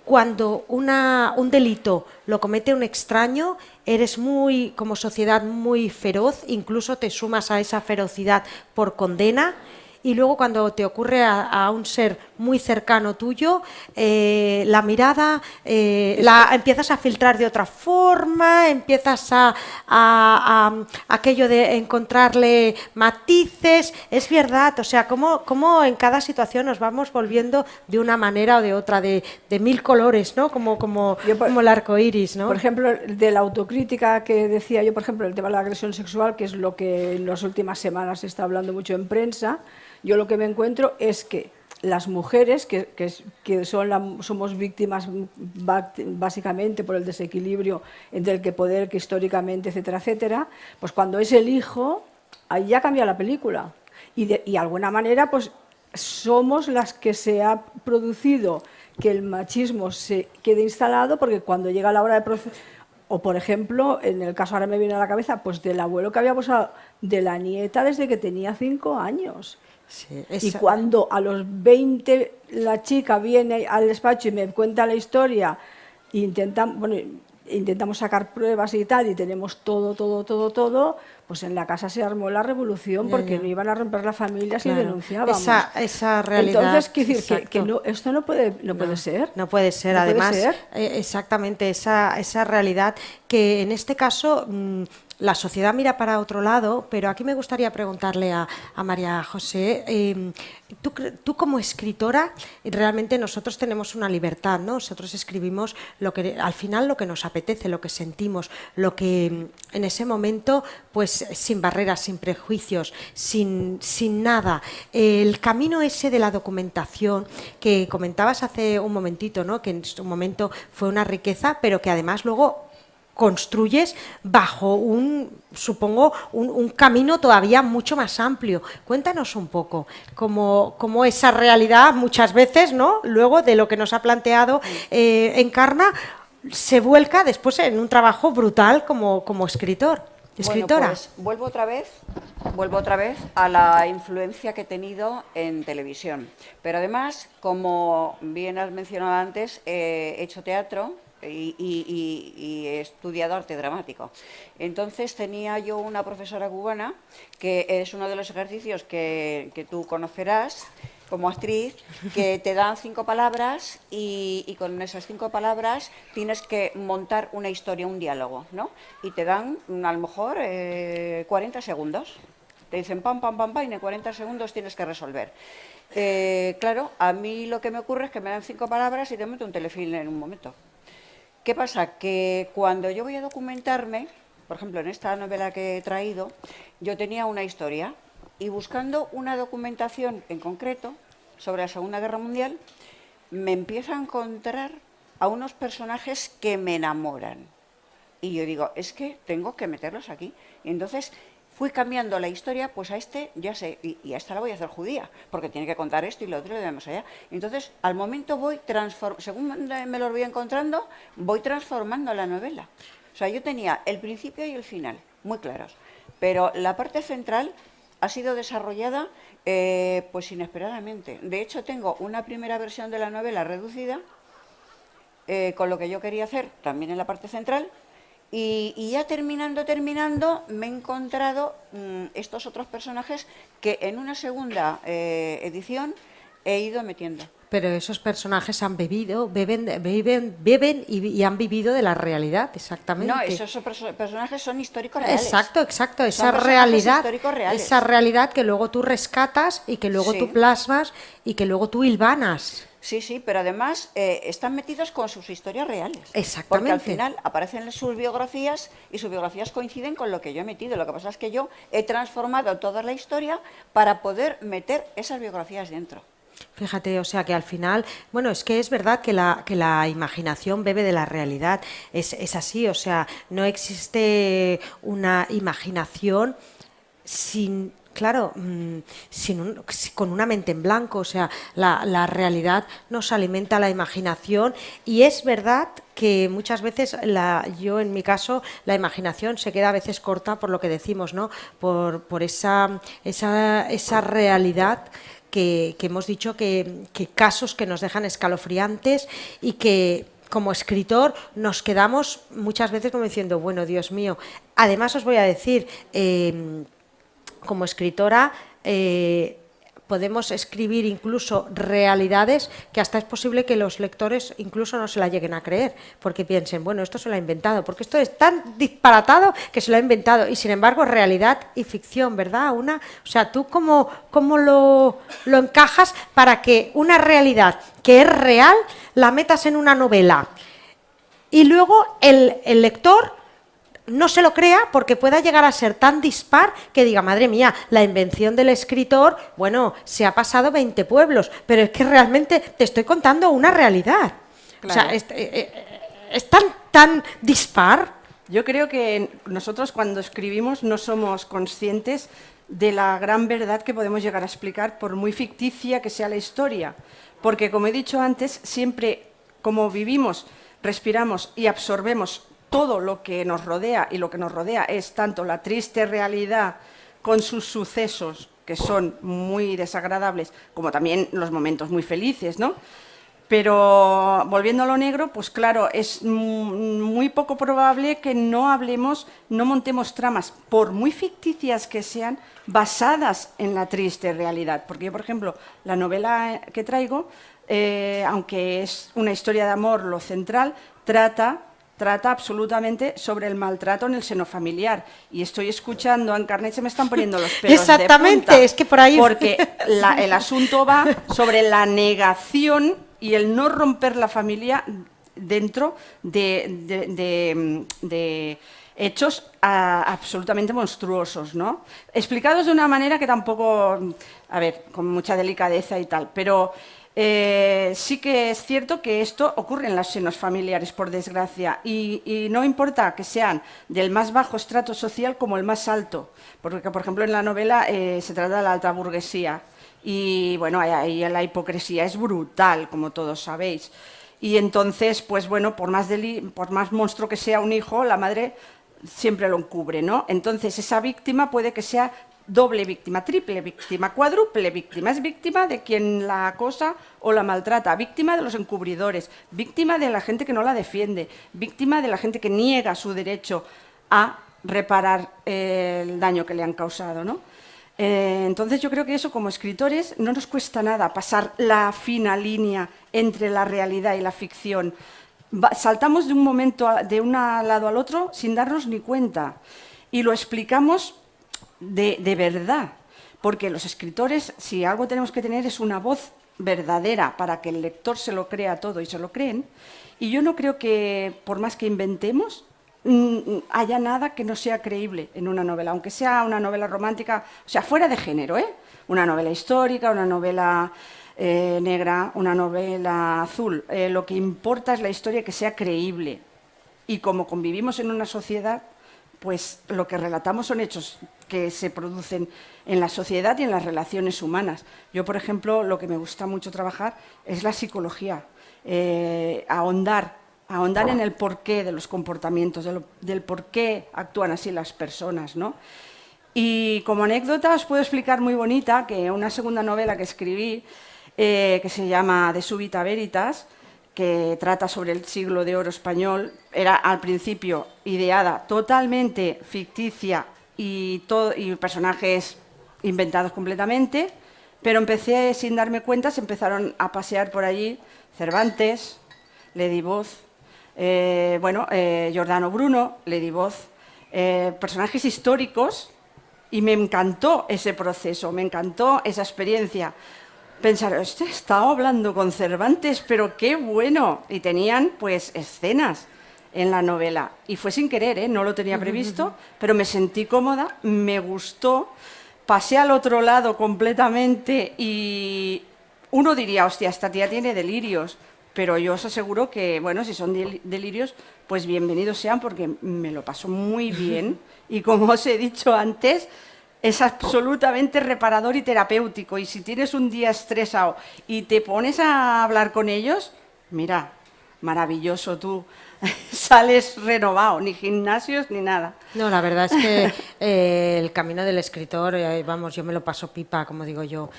cuando un delito lo comete un extraño? Eres muy, como sociedad, muy feroz, incluso te sumas a esa ferocidad por condena. Y luego cuando te ocurre a un ser muy cercano tuyo, la mirada la empiezas a filtrar de otra forma, empiezas a aquello de encontrarle matices. Es verdad, o sea, cómo en cada situación nos vamos volviendo de una manera o de otra, de mil colores, ¿no? Como el arco iris, ¿no? Por ejemplo, de la autocrítica que decía yo, por ejemplo, el tema de la agresión sexual, que es lo que en las últimas semanas se está hablando mucho en prensa, yo lo que me encuentro es que las mujeres, que somos víctimas básicamente por el desequilibrio entre el que poder, que históricamente, etcétera, etcétera, pues cuando es el hijo, ahí ya cambia la película. Y de alguna manera, pues somos las que se ha producido que el machismo se quede instalado, porque cuando llega la hora de proceder, o por ejemplo, en el caso ahora me viene a la cabeza, pues del abuelo que había abusado de la nieta desde que tenía 5 años. Sí, Y cuando a los 20 la chica viene al despacho y me cuenta la historia, intentamos sacar pruebas y tal, y tenemos todo, pues en la casa se armó la revolución, porque no iban a romper la familia si Claro. denunciábamos. Esa realidad. Entonces, quiero decir que exacto. no, esto no puede ser. No puede ser, No puede además, ser. Exactamente, esa realidad que en este caso la sociedad mira para otro lado, pero aquí me gustaría preguntarle a María José, tú como escritora, realmente nosotros tenemos una libertad, ¿no? Nosotros escribimos al final lo que nos apetece, lo que sentimos, lo que en ese momento, pues sin barreras, sin prejuicios, sin nada. El camino ese de la documentación que comentabas hace un momentito, ¿no? Que en su momento fue una riqueza, pero que además luego construyes bajo supongo, un camino todavía mucho más amplio. Cuéntanos un poco cómo esa realidad muchas veces, ¿no? Luego de lo que nos ha planteado Encarna, se vuelca después en un trabajo brutal como escritora. Bueno, pues vuelvo otra vez a la influencia que he tenido en televisión. Pero además, como bien has mencionado antes, he hecho teatro y he estudiado arte dramático. Entonces tenía yo una profesora cubana, que es uno de los ejercicios que tú conocerás como actriz, que te dan 5 palabras y con esas 5 palabras tienes que montar una historia, un diálogo, ¿no? Y te dan a lo mejor 40 segundos. Te dicen pam, pam, pam, pam, y en 40 segundos tienes que resolver. Claro, a mí lo que me ocurre es que me dan 5 palabras y te meto un telefilm en un momento. ¿Qué pasa? Que cuando yo voy a documentarme, por ejemplo, en esta novela que he traído, yo tenía una historia y buscando una documentación en concreto sobre la Segunda Guerra Mundial, me empiezo a encontrar a unos personajes que me enamoran. Y yo digo, es que tengo que meterlos aquí. Y entonces fui cambiando la historia, pues a este ya sé, y a esta la voy a hacer judía, porque tiene que contar esto y lo otro y lo demás allá. Entonces, al momento según me los voy encontrando, voy transformando la novela. O sea, yo tenía el principio y el final muy claros, pero la parte central ha sido desarrollada pues inesperadamente. De hecho, tengo una primera versión de la novela reducida, con lo que yo quería hacer, también en la parte central, y ya terminando, me he encontrado estos otros personajes que en una segunda edición he ido metiendo. Pero esos personajes han bebido, beben y han vivido de la realidad, exactamente. No, esos personajes son históricos reales. Exacto, esa Son realidad, históricos reales. esa realidad que luego tú rescatas y que luego Sí. tú plasmas y que luego tú hilvanas. Sí, sí, pero además están metidos con sus historias reales. Exactamente. Porque al final aparecen sus biografías y sus biografías coinciden con lo que yo he metido. Lo que pasa es que yo he transformado toda la historia para poder meter esas biografías dentro. Fíjate, o sea que al final, bueno, es que es verdad que la imaginación bebe de la realidad, es así, o sea, no existe una imaginación sin, claro, con una mente en blanco, o sea, la realidad nos alimenta la imaginación y es verdad que muchas veces, yo en mi caso, la imaginación se queda a veces corta por lo que decimos, ¿no? Por esa realidad que hemos dicho que casos que nos dejan escalofriantes y que como escritor nos quedamos muchas veces como diciendo, bueno, Dios mío. Además os voy a decir, como escritora podemos escribir incluso realidades que hasta es posible que los lectores incluso no se la lleguen a creer, porque piensen, bueno, esto se lo ha inventado, porque esto es tan disparatado que se lo ha inventado, y sin embargo es realidad y ficción, ¿verdad? O sea, ¿tú cómo lo encajas para que una realidad que es real la metas en una novela y luego el lector no se lo crea porque pueda llegar a ser tan dispar que diga, madre mía, la invención del escritor, bueno, se ha pasado 20 pueblos, pero es que realmente te estoy contando una realidad. Claro. O sea, es tan dispar. Yo creo que nosotros cuando escribimos no somos conscientes de la gran verdad que podemos llegar a explicar, por muy ficticia que sea la historia. Porque, como he dicho antes, siempre como vivimos, respiramos y absorbemos todo lo que nos rodea, y lo que nos rodea es tanto la triste realidad con sus sucesos, que son muy desagradables, como también los momentos muy felices, ¿no? Pero volviendo a lo negro, pues claro, es muy poco probable que no montemos tramas, por muy ficticias que sean, basadas en la triste realidad. Porque yo, por ejemplo, la novela que traigo, aunque es una historia de amor lo central, trata absolutamente sobre el maltrato en el seno familiar. Y estoy escuchando a Encarnet, se me están poniendo los pelos Exactamente, de punta, es que por ahí... porque el asunto va sobre la negación y el no romper la familia dentro de hechos absolutamente monstruosos, ¿no? Explicados de una manera que tampoco, a ver, con mucha delicadeza y tal, pero sí que es cierto que esto ocurre en los senos familiares, por desgracia, y no importa que sean del más bajo estrato social como el más alto, porque, por ejemplo, en la novela se trata de la alta burguesía, y bueno, ahí la hipocresía es brutal, como todos sabéis. Y entonces, pues bueno, por más monstruo que sea un hijo, la madre siempre lo encubre, ¿no? Entonces, esa víctima puede que sea doble víctima, triple víctima, cuádruple víctima. Es víctima de quien la acosa o la maltrata, víctima de los encubridores, víctima de la gente que no la defiende, víctima de la gente que niega su derecho a reparar el daño que le han causado, ¿no? Entonces yo creo que eso, como escritores, no nos cuesta nada pasar la fina línea entre la realidad y la ficción. Saltamos de un momento de un lado al otro sin darnos ni cuenta y lo explicamos de verdad, porque los escritores, si algo tenemos que tener, es una voz verdadera para que el lector se lo crea todo y se lo creen. Y yo no creo que, por más que inventemos, haya nada que no sea creíble en una novela, aunque sea una novela romántica, o sea, fuera de género, ¿eh? Una novela histórica, una novela negra, una novela azul. Lo que importa es la historia, que sea creíble. Y como convivimos en una sociedad, pues lo que relatamos son hechos que se producen en la sociedad y en las relaciones humanas. Yo, por ejemplo, lo que me gusta mucho trabajar es la psicología, ahondar en el porqué de los comportamientos, del por qué actúan así las personas, ¿no? Y como anécdota os puedo explicar muy bonita que una segunda novela que escribí, que se llama De súbita veritas, que trata sobre el siglo de oro español, era al principio ideada totalmente ficticia y personajes inventados completamente, pero empecé, sin darme cuenta, se empezaron a pasear por allí Cervantes, le di voz, Giordano Bruno, le di voz, personajes históricos, y me encantó ese proceso, me encantó esa experiencia. Pensar, estaba hablando con Cervantes, pero qué bueno. Y tenían, pues, escenas en la novela. Y fue sin querer, ¿eh? No lo tenía previsto, pero me sentí cómoda, me gustó. Pasé al otro lado completamente y uno diría, hostia, esta tía tiene delirios. Pero yo os aseguro que, bueno, si son delirios, pues bienvenidos sean porque me lo paso muy bien. Y como os he dicho antes, es absolutamente reparador y terapéutico. Y si tienes un día estresado y te pones a hablar con ellos, mira, maravilloso, tú sales renovado, ni gimnasios ni nada. No, la verdad es que el camino del escritor, vamos, yo me lo paso pipa, como digo yo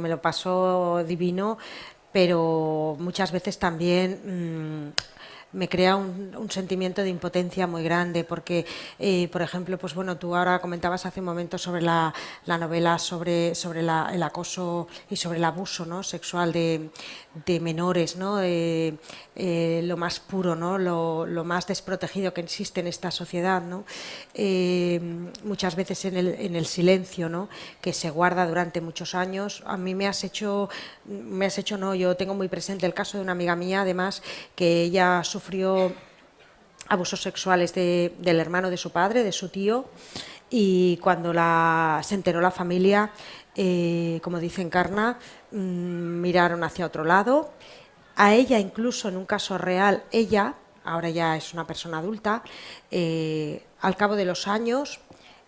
me lo paso divino, pero muchas veces también me crea un sentimiento de impotencia muy grande porque, por ejemplo, pues bueno, tú ahora comentabas hace un momento sobre la novela sobre el acoso y sobre el abuso, ¿no?, sexual de menores, ¿no?, lo más puro, ¿no?, lo más desprotegido que existe en esta sociedad, ¿no?, muchas veces en el silencio, ¿no?, que se guarda durante muchos años. A mí no, yo tengo muy presente el caso de una amiga mía, además, que ella sufrió abusos sexuales del hermano de su padre, de su tío, y cuando se enteró la familia, como dice Encarna, miraron hacia otro lado. A ella, incluso en un caso real, ella, ahora ya es una persona adulta, al cabo de los años,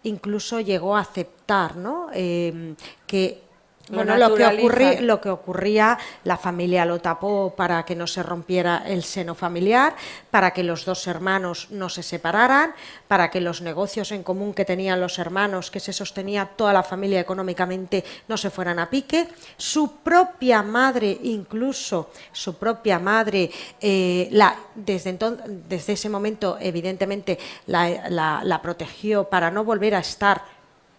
incluso llegó a aceptar, ¿no?, que bueno, lo que ocurría, la familia lo tapó para que no se rompiera el seno familiar, para que los dos hermanos no se separaran, para que los negocios en común que tenían los hermanos, que se sostenía toda la familia económicamente, no se fueran a pique. Su propia madre, incluso su propia madre, desde ese momento, evidentemente, la protegió para no volver a estar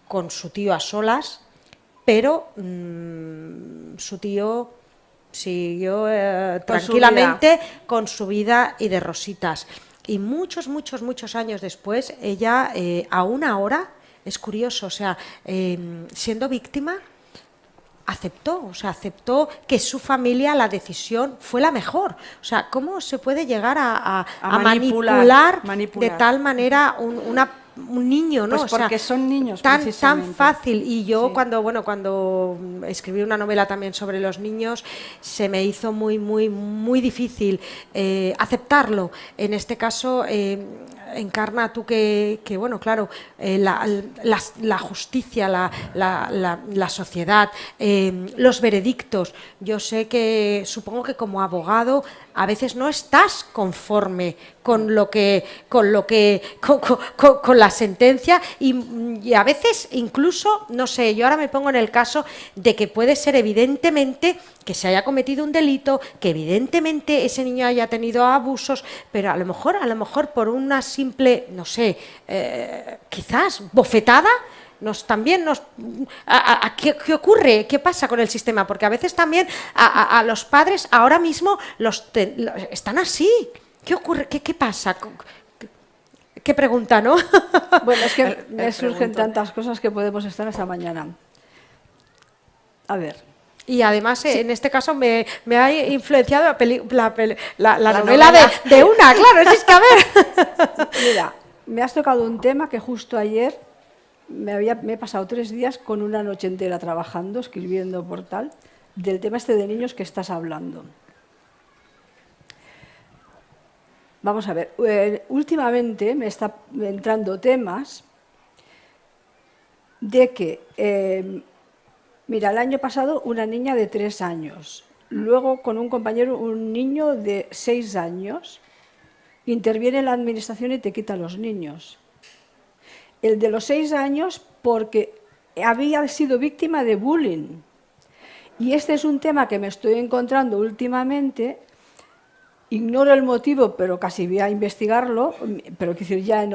con su tío a solas. Pero su tío siguió tranquilamente con su vida y de rositas. Y muchos años después, ella, aún ahora, es curioso, o sea, siendo víctima, aceptó que su familia, la decisión fue la mejor. O sea, ¿cómo se puede llegar a manipular de tal manera un niño, ¿no? Pues porque son niños, tan fácil. Y yo cuando escribí una novela también sobre los niños, se me hizo muy difícil aceptarlo. En este caso, Encarna, tú que bueno, claro, la justicia, la sociedad, los veredictos. Yo sé que, supongo que como abogado, a veces no estás conforme con la sentencia y a veces incluso, no sé, yo ahora me pongo en el caso de que puede ser evidentemente que se haya cometido un delito, que evidentemente ese niño haya tenido abusos, pero a lo mejor por una simple, no sé, quizás bofetada, ¿qué ocurre? ¿Qué pasa con el sistema? Porque a veces también a los padres ahora mismo están así. ¿Qué ocurre? ¿Qué pasa? ¿Qué pregunta, no? Bueno, es que me surgen tantas cosas que podemos estar hasta mañana. A ver. Y además, en este caso, me ha influenciado la novela de una, claro, es que a ver. Mira, me has tocado un tema que justo ayer me he pasado 3 días con una noche entera trabajando, escribiendo por tal, del tema este de niños que estás hablando. Vamos a ver, últimamente me está entrando temas de que, mira, el año pasado una niña de 3 años, luego con un compañero un niño de 6 años, interviene la administración y te quita los niños. El de los 6 años porque había sido víctima de bullying. Y este es un tema que me estoy encontrando últimamente. Ignoro el motivo, pero casi voy a investigarlo, pero quiero decir ya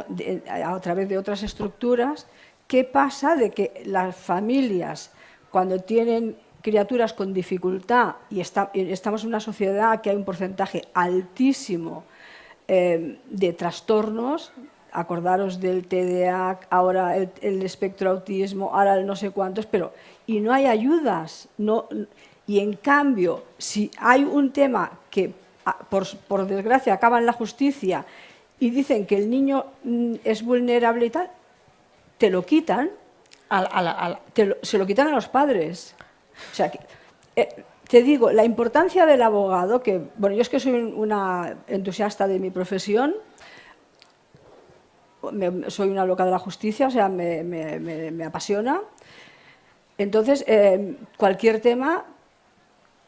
a través de otras estructuras. ¿Qué pasa de que las familias, cuando tienen criaturas con dificultad, y estamos en una sociedad que hay un porcentaje altísimo de trastornos, acordaros del TDA, ahora el espectro autismo, ahora el no sé cuántos, y no hay ayudas, y en cambio, si hay un tema que por desgracia acaba en la justicia y dicen que el niño es vulnerable y tal, te lo quitan, se lo quitan a los padres. O sea, te digo, la importancia del abogado, que bueno, yo es que soy una entusiasta de mi profesión, soy una loca de la justicia, o sea, me apasiona. Entonces, cualquier tema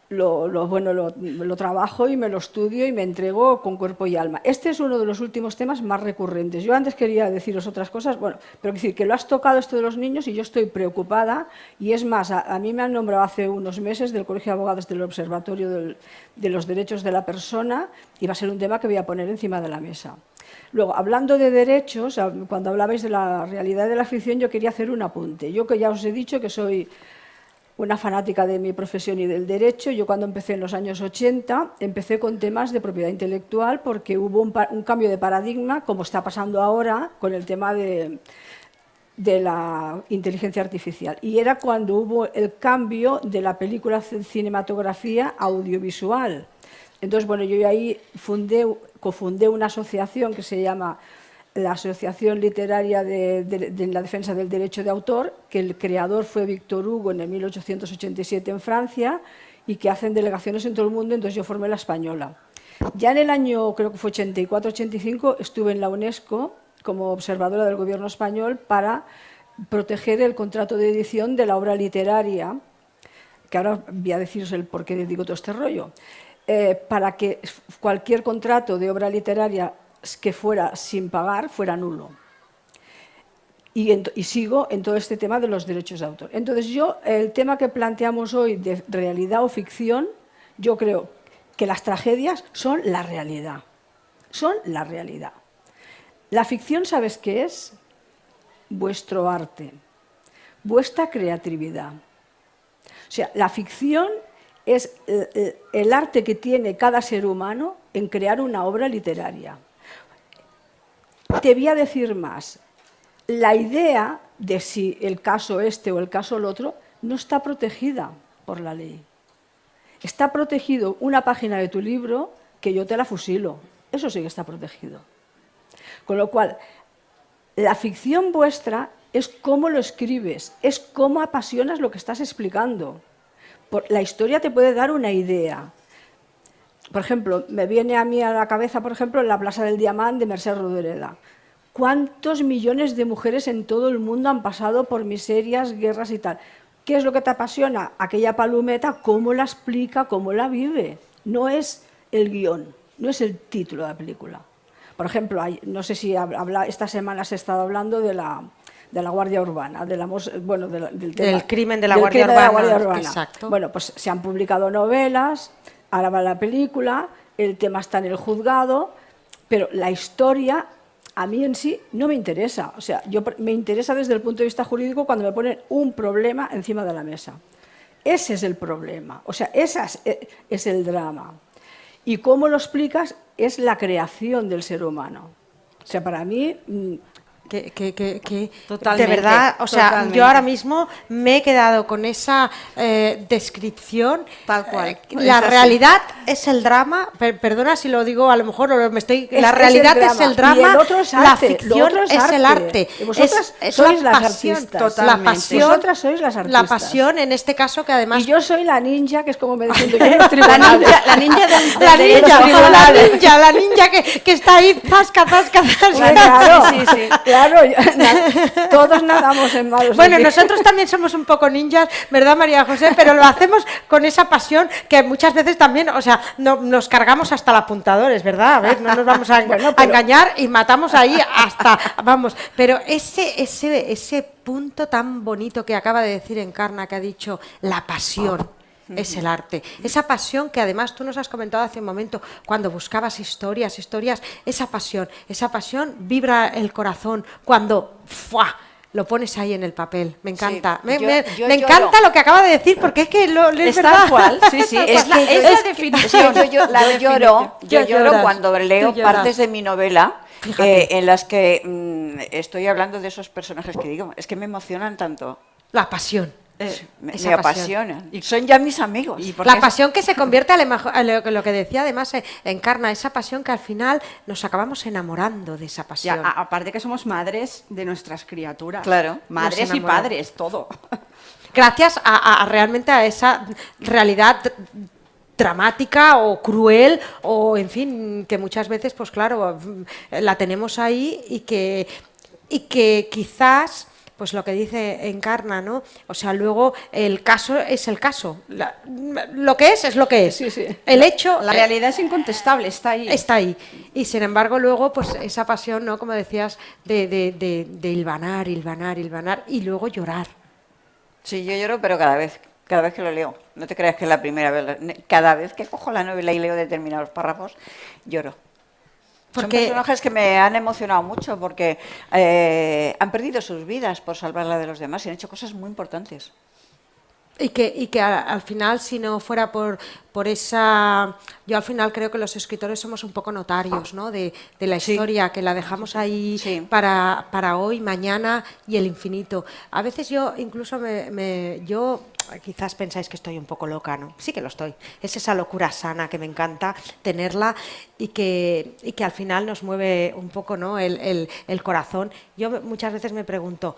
lo trabajo y me lo estudio y me entrego con cuerpo y alma. Este es uno de los últimos temas más recurrentes. Yo antes quería deciros otras cosas, bueno, pero decir que lo has tocado esto de los niños y yo estoy preocupada, y es más, a mí me han nombrado hace unos meses del Colegio de Abogados del Observatorio de los Derechos de la Persona, y va a ser un tema que voy a poner encima de la mesa. Luego, hablando de derechos, cuando hablabais de la realidad de la ficción, yo quería hacer un apunte. Yo, que ya os he dicho que soy una fanática de mi profesión y del derecho, yo cuando empecé en los años 80, empecé con temas de propiedad intelectual porque hubo un cambio de paradigma, como está pasando ahora con el tema de la inteligencia artificial. Y era cuando hubo el cambio de la película cinematografía audiovisual. Entonces, bueno, yo ahí cofundé una asociación que se llama la Asociación Literaria de la Defensa del Derecho de Autor, que el creador fue Víctor Hugo en el 1887 en Francia, y que hacen delegaciones en todo el mundo, entonces yo formé la española. Ya en el año, creo que fue 84-85, estuve en la UNESCO como observadora del gobierno español para proteger el contrato de edición de la obra literaria, que ahora voy a deciros el por qué digo todo este rollo, para que cualquier contrato de obra literaria que fuera sin pagar fuera nulo. Y sigo en todo este tema de los derechos de autor. Entonces el tema que planteamos hoy de realidad o ficción, yo creo que las tragedias son la realidad. Son la realidad. La ficción, ¿sabes qué es? Vuestro arte, vuestra creatividad. O sea, la ficción es el arte que tiene cada ser humano en crear una obra literaria. Te voy a decir más. La idea de si el caso este o el caso el otro no está protegida por la ley. Está protegido una página de tu libro que yo te la fusilo. Eso sí que está protegido. Con lo cual, la ficción vuestra es cómo lo escribes, es cómo apasionas lo que estás explicando. La historia te puede dar una idea. Por ejemplo, me viene a mí a la cabeza, por ejemplo, la Plaza del Diamant de Mercè Rodoreda. ¿Cuántos millones de mujeres en todo el mundo han pasado por miserias, guerras y tal? ¿Qué es lo que te apasiona? Aquella palometa, cómo la explica, cómo la vive. No es el guión, no es el título de la película. Por ejemplo, no sé si esta semana se ha estado hablando de la Guardia Urbana, del crimen de la Guardia Urbana. Exacto. Bueno, pues se han publicado novelas, ahora va la película, el tema está en el juzgado, pero la historia a mí en sí no me interesa. O sea, me interesa desde el punto de vista jurídico cuando me ponen un problema encima de la mesa. Ese es el problema, o sea, ese es el drama. Y cómo lo explicas es la creación del ser humano. O sea, para mí... de verdad, o sea, totalmente. Yo ahora mismo me he quedado con esa descripción. Tal cual. La realidad es el drama, perdona si lo digo, a lo mejor la realidad es el drama, y el otro es arte, la ficción es el arte. Vosotras sois las artistas. La pasión, vosotras sois las artistas. La pasión, en este caso, que además... Y yo soy la ninja, que es como me dicen yo en los tribunales. La ninja que está ahí, zasca. Claro, Claro, todos nadamos en malos Bueno, equipos. nosotros también somos un poco ninjas, ¿verdad, María José? Pero lo hacemos con esa pasión que muchas veces también, o sea, nos cargamos hasta los apuntadores, ¿verdad? A ver, no nos vamos a, a engañar y matamos ahí hasta, vamos. Pero ese punto tan bonito que acaba de decir Encarna, que ha dicho la pasión. Es el arte, esa pasión que además tú nos has comentado hace un momento, cuando buscabas historias, esa pasión vibra el corazón cuando ¡fua!, lo pones ahí en el papel. Me encanta, Sí, yo me encanta lo que acaba de decir, porque es que es Es verdad. tal cual, sí, sí, Es la definición. Yo lloro lloras, cuando leo tú lloras. partes de mi novela Fíjate. en las que estoy hablando de esos personajes que digo, es que me emocionan tanto, La pasión. me Esa pasión. apasionan. Y son ya mis amigos. Y porque La pasión que se convierte, a lo que decía además Encarna, esa pasión que al final nos acabamos enamorando de esa Ya, pasión. aparte que somos madres de nuestras criaturas. Claro. Madres Nos y enamoramos. padres, todo. Gracias realmente a esa realidad dramática o cruel o en fin, que muchas veces pues claro, la tenemos ahí y que quizás pues lo que dice Encarna, ¿no? O sea, luego el caso es el caso. Lo que es lo que es. Sí, sí. El hecho La realidad es incontestable, está ahí. está ahí. Y sin embargo, luego, pues esa pasión, ¿no? Como decías, de hilvanar y luego llorar. Sí, yo lloro, pero cada vez que lo leo. No te creas que es la primera vez. Cada vez que cojo la novela y leo determinados párrafos, lloro. Son Porque- personajes que me han emocionado mucho porque han perdido sus vidas por salvar la de los demás y han hecho cosas muy importantes. Y que al final, si no fuera por esa... Yo al final creo que los escritores somos un poco notarios, ¿no? De la historia, que la dejamos ahí Sí. para hoy, mañana y el infinito. A veces yo incluso yo quizás pensáis que estoy un poco loca, ¿no? Sí que lo estoy. Es esa locura sana que me encanta tenerla y que al final nos mueve un poco, ¿no? el corazón. Yo muchas veces me pregunto,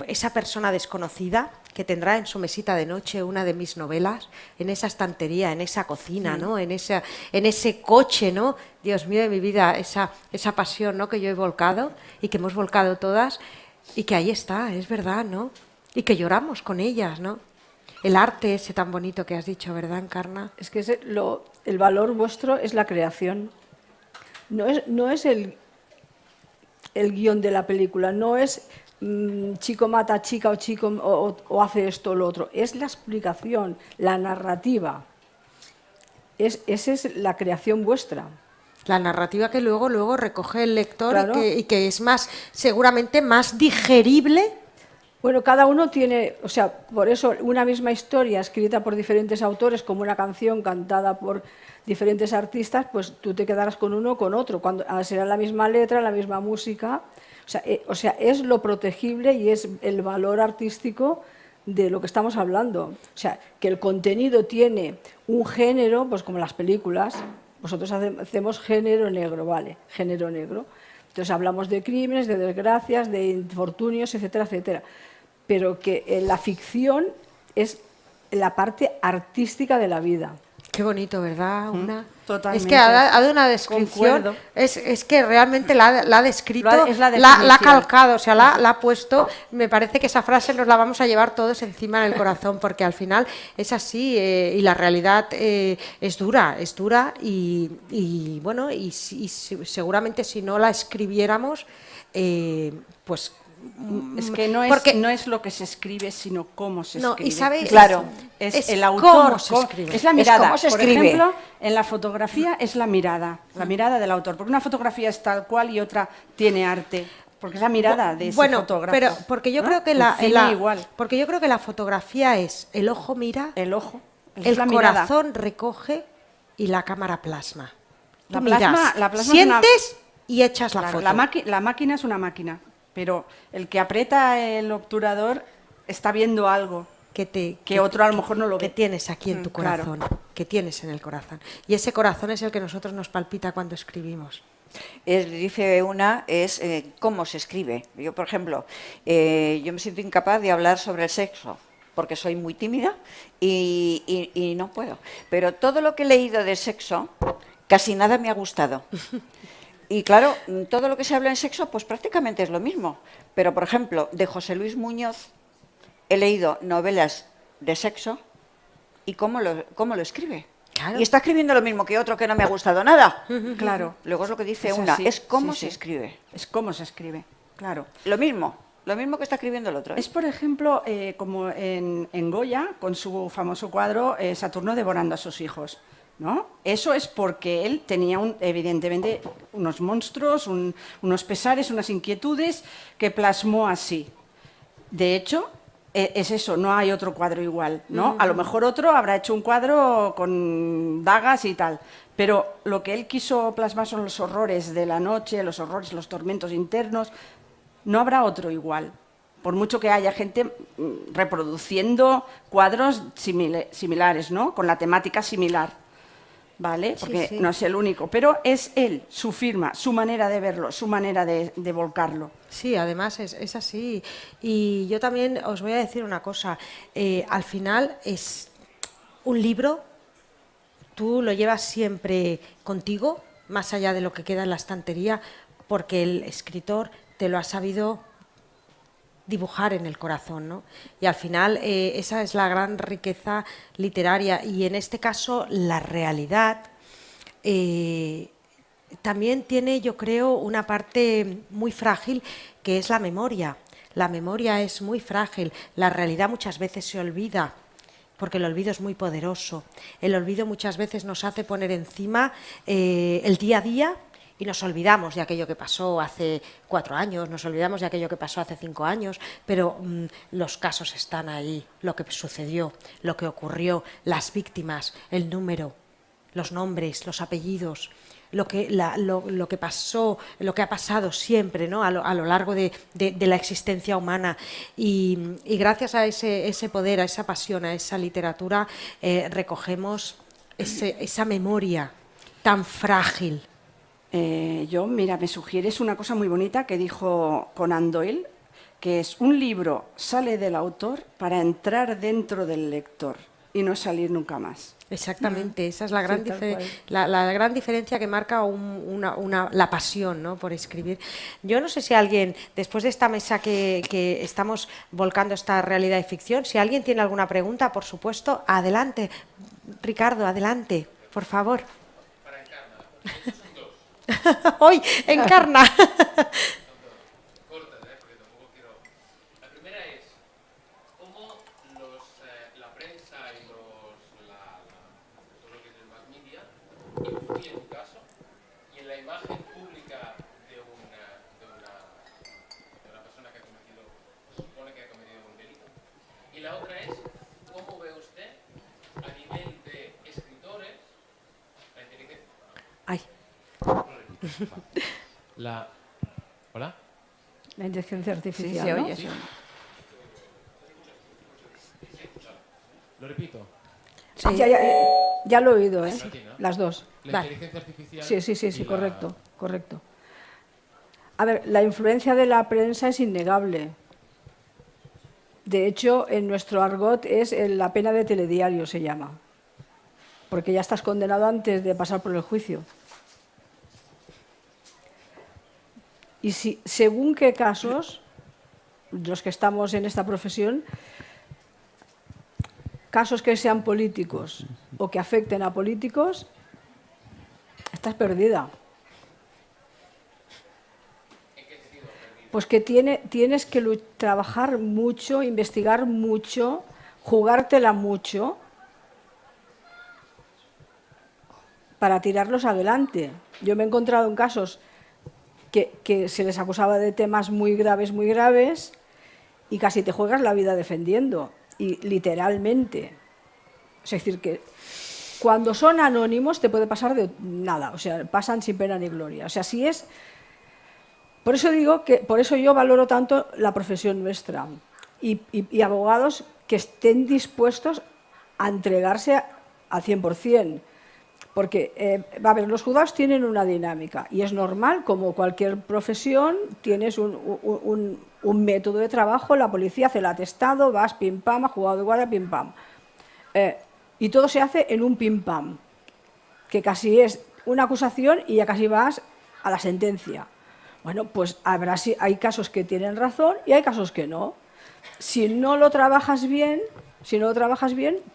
esa persona desconocida que tendrá en su mesita de noche una de mis novelas, en esa estantería, en esa cocina, ¿no? En ese coche, ¿no? Dios mío de mi vida, esa pasión, ¿no? Que yo he volcado y que hemos volcado todas y que ahí está, es verdad, ¿no? Y que lloramos con ellas, ¿no? El arte ese tan bonito que has dicho, ¿verdad, Encarna? Es que el valor vuestro es la creación. No es el guión de la película, no es chico mata a chica o chico o hace esto o lo otro. Es la explicación, la narrativa. Esa es la creación vuestra. La narrativa que luego recoge el lector Claro. y que es seguramente más digerible. Bueno, cada uno tiene, o sea, por eso una misma historia escrita por diferentes autores, como una canción cantada por diferentes artistas, pues tú te quedarás con uno o con otro, cuando será la misma letra, la misma música. O sea, es lo protegible y es el valor artístico de lo que estamos hablando. O sea, que el contenido tiene un género, pues como las películas, nosotros hacemos género negro, ¿vale? Género negro. Entonces hablamos de crímenes, de desgracias, de infortunios, etcétera, etcétera. Pero que la ficción es la parte artística de la vida. Qué bonito, ¿verdad? totalmente. Es que ha dado una descripción. Concuerdo. Es que realmente la ha descrito, Es la la ha definición. calcado, o sea, la ha puesto. Me parece que esa frase nos la vamos a llevar todos encima del corazón, porque al final es así y la realidad es dura y bueno, y seguramente si no la escribiéramos, pues. Es que no porque- es lo que se escribe, sino cómo se No, escribe. y sabe- Claro. Es el cómo autor, se escribe. es la Es mirada. cómo se Por escribe. ejemplo, en la fotografía es la mirada del autor, porque una fotografía es tal cual y otra tiene arte, porque es la mirada de ese Bueno, fotógrafo. pero porque yo ¿no? creo que El cine igual, porque yo creo que la fotografía es el ojo mira, el ojo, es el la mirada. corazón recoge y la cámara plasma. La Tú plasma- miras, la plasma es una- sientes y echas la Claro, foto. la máquina es una máquina, pero el que aprieta el obturador está viendo algo que otro a lo mejor no lo que ve. tienes aquí en tu Claro. corazón, que tienes en el corazón. Y ese corazón es el que a nosotros nos palpita cuando escribimos. Dice una, es cómo se escribe. Yo, por ejemplo, yo me siento incapaz de hablar sobre el sexo, porque soy muy tímida y no puedo. Pero todo lo que he leído de sexo, casi nada me ha gustado. Y claro, todo lo que se habla en sexo, pues prácticamente es lo mismo. Pero, por ejemplo, de José Luis Muñoz he leído novelas de sexo y cómo lo escribe. Claro. Y está escribiendo lo mismo que otro que no me ha gustado nada. Claro. Luego es lo que dice Es una, así, es cómo sí, se sí. escribe. Es cómo se escribe, claro. Lo mismo que está escribiendo el otro. Es, por ejemplo, como en Goya, con su famoso cuadro Saturno devorando a sus hijos, ¿no? Eso es porque él tenía, evidentemente, unos monstruos, unos pesares, unas inquietudes que plasmó así. De hecho, es eso, no hay otro cuadro igual, ¿no? A lo mejor otro habrá hecho un cuadro con dagas y tal, pero lo que él quiso plasmar son los horrores de la noche, los horrores, los tormentos internos. No habrá otro igual, por mucho que haya gente reproduciendo cuadros similares, ¿no? Con la temática similar, ¿vale? Porque sí. no es el único, pero es él, su firma, su manera de verlo, su manera de volcarlo. Sí, además es así. Y yo también os voy a decir una cosa. Al final es un libro, tú lo llevas siempre contigo, más allá de lo que queda en la estantería, porque el escritor te lo ha sabido dibujar en el corazón, ¿no? Y al final esa es la gran riqueza literaria. Y en este caso la realidad también tiene, yo creo, una parte muy frágil, que es la memoria. La memoria es muy frágil, la realidad muchas veces se olvida, porque el olvido es muy poderoso. El olvido muchas veces nos hace poner encima el día a día y nos olvidamos de aquello que pasó hace 4 años, nos olvidamos de aquello que pasó hace 5 años, pero los casos están ahí, lo que sucedió, lo que ocurrió, las víctimas, el número, los nombres, los apellidos, lo que pasó, lo que ha pasado siempre, ¿no? a lo largo de la existencia humana. Y gracias a ese poder, a esa pasión, a esa literatura, recogemos esa memoria tan frágil. Mira, me sugieres una cosa muy bonita que dijo Conan Doyle, que es: un libro sale del autor para entrar dentro del lector y no salir nunca más. Exactamente, esa es la gran, Sí, tal cual. la gran diferencia que marca la pasión, ¿no? Por escribir. Yo no sé si alguien, después de esta mesa que estamos volcando esta realidad y ficción, si alguien tiene alguna pregunta, por supuesto, adelante. Ricardo, adelante, por favor. Para Encarna. Hoy, encarna. Cortas, porque tampoco quiero. La primera es cómo la prensa y todo lo que es el mass media influye en tu caso y en la imagen pública de una persona que ha cometido, se supone que ha cometido un delito. Y la otra es cómo ve usted a nivel de escritores la inteligencia. Ay. ¿Hola? La inteligencia artificial, Sí, se ¿no? oye, sí. Lo repito. Sí, ya lo he oído, ¿eh? Para ti, ¿no? Las dos. La Vale. inteligencia artificial. Sí, y la- correcto, correcto. A ver, la influencia de la prensa es innegable. De hecho, en nuestro argot es la pena de telediario, se llama. Porque ya estás condenado antes de pasar por el juicio. Y si, según qué casos, los que estamos en esta profesión, casos que sean políticos o que afecten a políticos, estás perdida. Pues que tienes que trabajar mucho, investigar mucho, jugártela mucho para tirarlos adelante. Yo me he encontrado en casos que se les acusaba de temas muy graves, y casi te juegas la vida defendiendo, y literalmente. Es decir, que cuando son anónimos te puede pasar de nada, o sea, pasan sin pena ni gloria. O sea, si es... Por eso digo que, por eso yo valoro tanto la profesión nuestra y abogados que estén dispuestos a entregarse al 100%. Porque, a ver, los juzgados tienen una dinámica y es normal, como cualquier profesión, tienes un método de trabajo, la policía hace el atestado, vas pim pam, a juzgado de guardia, pim pam. Y todo se hace en un pim pam, que casi es una acusación y ya casi vas a la sentencia. Bueno, pues hay casos que tienen razón y hay casos que no. Si no lo trabajas bien,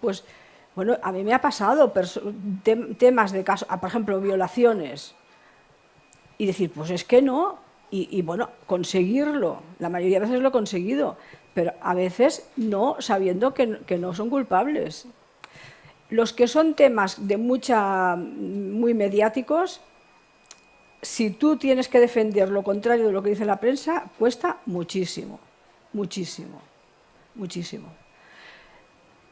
pues, bueno, a mí me ha pasado temas de casos, por ejemplo, violaciones, y decir, pues es que no, y bueno, conseguirlo, la mayoría de veces lo he conseguido, pero a veces no, sabiendo que no son culpables. Los que son temas muy mediáticos, si tú tienes que defender lo contrario de lo que dice la prensa, cuesta muchísimo, muchísimo, muchísimo.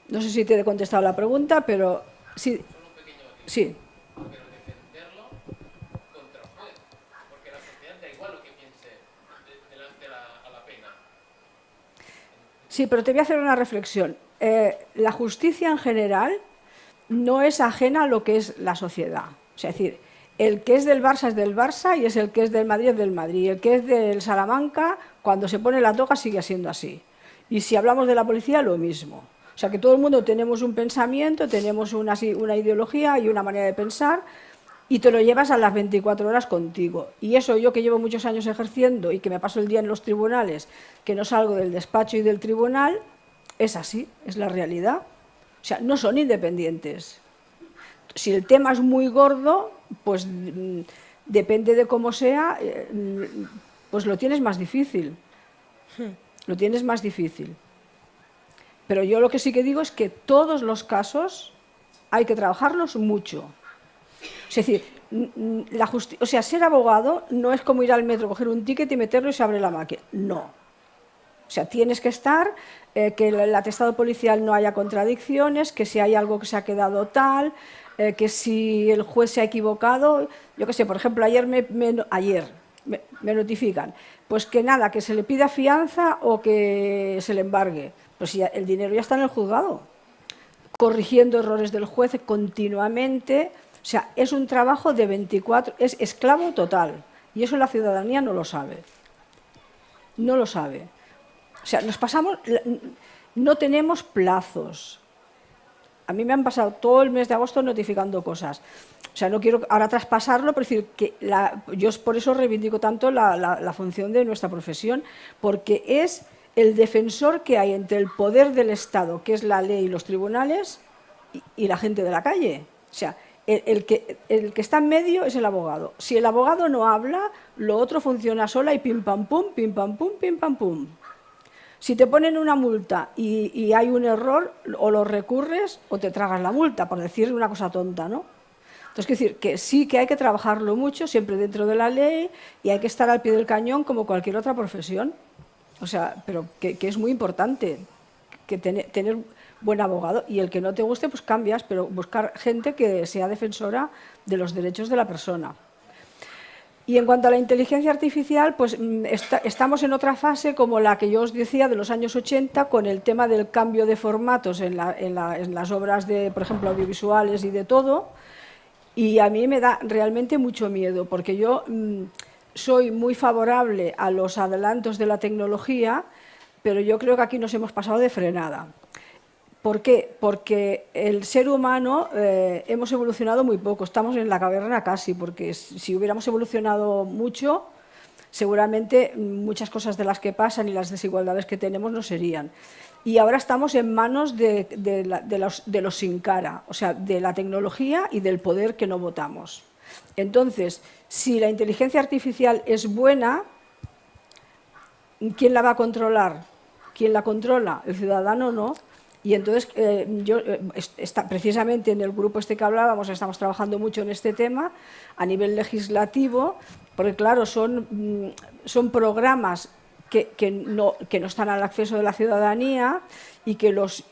No sé si te he contestado la pregunta, pero sí. Solo un pequeño matiz. Sí. Pero defenderlo contra un juez, porque la sociedad da igual lo que piense delante a la pena. Sí, pero te voy a hacer una reflexión. La justicia en general no es ajena a lo que es la sociedad. O sea, es decir, el que es del Barça es del Barça y el que es del Madrid es del Madrid. El que es del Salamanca, cuando se pone la toga sigue siendo así. Y si hablamos de la policía, lo mismo. O sea, que todo el mundo tenemos un pensamiento, tenemos una ideología y una manera de pensar, y te lo llevas a las 24 horas contigo. Y eso yo que llevo muchos años ejerciendo y que me paso el día en los tribunales, que no salgo del despacho y del tribunal, es así, es la realidad. O sea, no son independientes. Si el tema es muy gordo, pues depende de cómo sea, pues lo tienes más difícil. Lo tienes más difícil. Pero yo lo que sí que digo es que todos los casos hay que trabajarlos mucho. Es decir, ser abogado no es como ir al metro, coger un ticket y meterlo y se abre la máquina. No. O sea, tienes que estar, que el atestado policial no haya contradicciones, que si hay algo que se ha quedado tal, que si el juez se ha equivocado. Yo qué sé, por ejemplo, ayer me notifican, pues que nada, que se le pida fianza o que se le embargue. Pues si el dinero ya está en el juzgado, corrigiendo errores del juez continuamente. O sea, es un trabajo de 24, es esclavo total. Y eso la ciudadanía no lo sabe. No lo sabe. O sea, no tenemos plazos. A mí me han pasado todo el mes de agosto notificando cosas. O sea, no quiero ahora traspasarlo, pero decir que yo por eso reivindico tanto la función de nuestra profesión, porque es el defensor que hay entre el poder del Estado, que es la ley y los tribunales, y la gente de la calle. O sea, el que está en medio es el abogado. Si el abogado no habla, lo otro funciona sola y pim pam pum, pim pam pum, pim pam pum. Si te ponen una multa y hay un error, o lo recurres o te tragas la multa, por decir una cosa tonta, ¿no? Entonces, quiero decir que sí que hay que trabajarlo mucho, siempre dentro de la ley, y hay que estar al pie del cañón como cualquier otra profesión. O sea, pero que es muy importante que tener buen abogado, y el que no te guste, pues cambias, pero buscar gente que sea defensora de los derechos de la persona. Y en cuanto a la inteligencia artificial, pues estamos en otra fase como la que yo os decía de los años 80, con el tema del cambio de formatos en las obras, por ejemplo, audiovisuales y de todo, y a mí me da realmente mucho miedo, porque yo soy muy favorable a los adelantos de la tecnología, pero yo creo que aquí nos hemos pasado de frenada. ¿Por qué? Porque el ser humano hemos evolucionado muy poco, estamos en la caverna casi, porque si hubiéramos evolucionado mucho, seguramente muchas cosas de las que pasan y las desigualdades que tenemos no serían. Y ahora estamos en manos de los sin cara, o sea, de la tecnología y del poder que no votamos. Entonces, si la inteligencia artificial es buena, ¿quién la va a controlar? ¿Quién la controla? El ciudadano no. Y entonces, precisamente en el grupo este que hablábamos, estamos trabajando mucho en este tema a nivel legislativo, porque claro, son programas que no están al acceso de la ciudadanía, y que los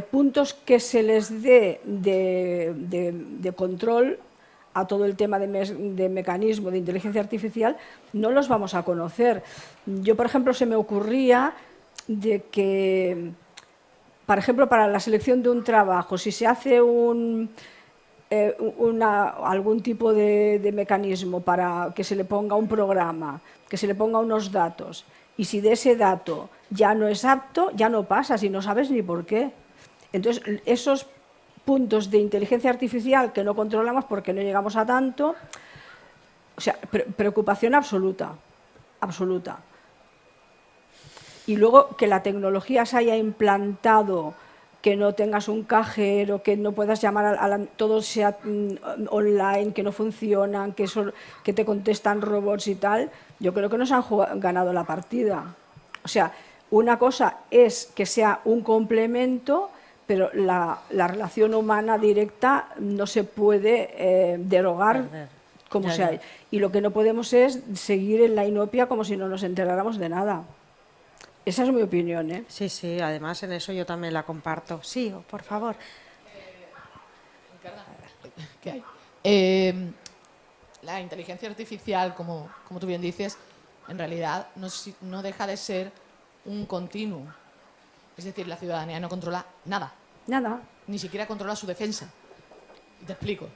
puntos que se les dé de control a todo el tema de mecanismo de inteligencia artificial no los vamos a conocer. Yo, por ejemplo, se me ocurría de que, por ejemplo, para la selección de un trabajo, si se hace algún tipo de mecanismo para que se le ponga un programa, que se le ponga unos datos, y si de ese dato ya no es apto, ya no pasa, si no sabes ni por qué. Entonces, esos puntos de inteligencia artificial que no controlamos porque no llegamos a tanto, O sea, preocupación absoluta, absoluta. Y luego que la tecnología se haya implantado, que no tengas un cajero, que no puedas llamar todo sea online, que no funcionan, que te contestan robots y tal, yo creo que nos han ganado la partida. O sea, una cosa es que sea un complemento, pero la relación humana directa no se puede derogar como sea. Y lo que no podemos es seguir en la inopia como si no nos enteráramos de nada. Esa es mi opinión, ¿eh? Sí, sí, además en eso yo también la comparto. Sí, por favor. ¿Qué hay? La inteligencia artificial, como tú bien dices, en realidad no deja de ser un continuum. Es decir, la ciudadanía no controla nada. Nada. Ni siquiera controla su defensa. Y te explico.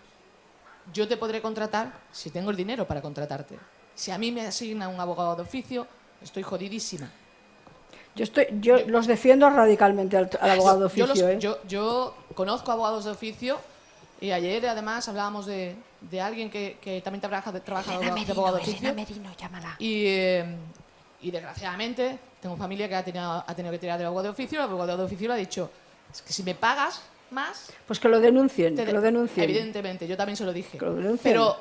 Yo te podré contratar si tengo el dinero para contratarte. Si a mí me asigna un abogado de oficio, estoy jodidísima. Yo los defiendo radicalmente al abogado de oficio. Yo conozco abogados de oficio y ayer además hablábamos de alguien que también trabaja de abogado de oficio. Merino, llámala. Y desgraciadamente tengo familia que ha tenido que tirar del abogado de oficio. El abogado de oficio le ha dicho, es que si me pagas más... Pues que lo denuncien, que lo denuncien. Evidentemente, yo también se lo dije. Que lo denuncien. Pero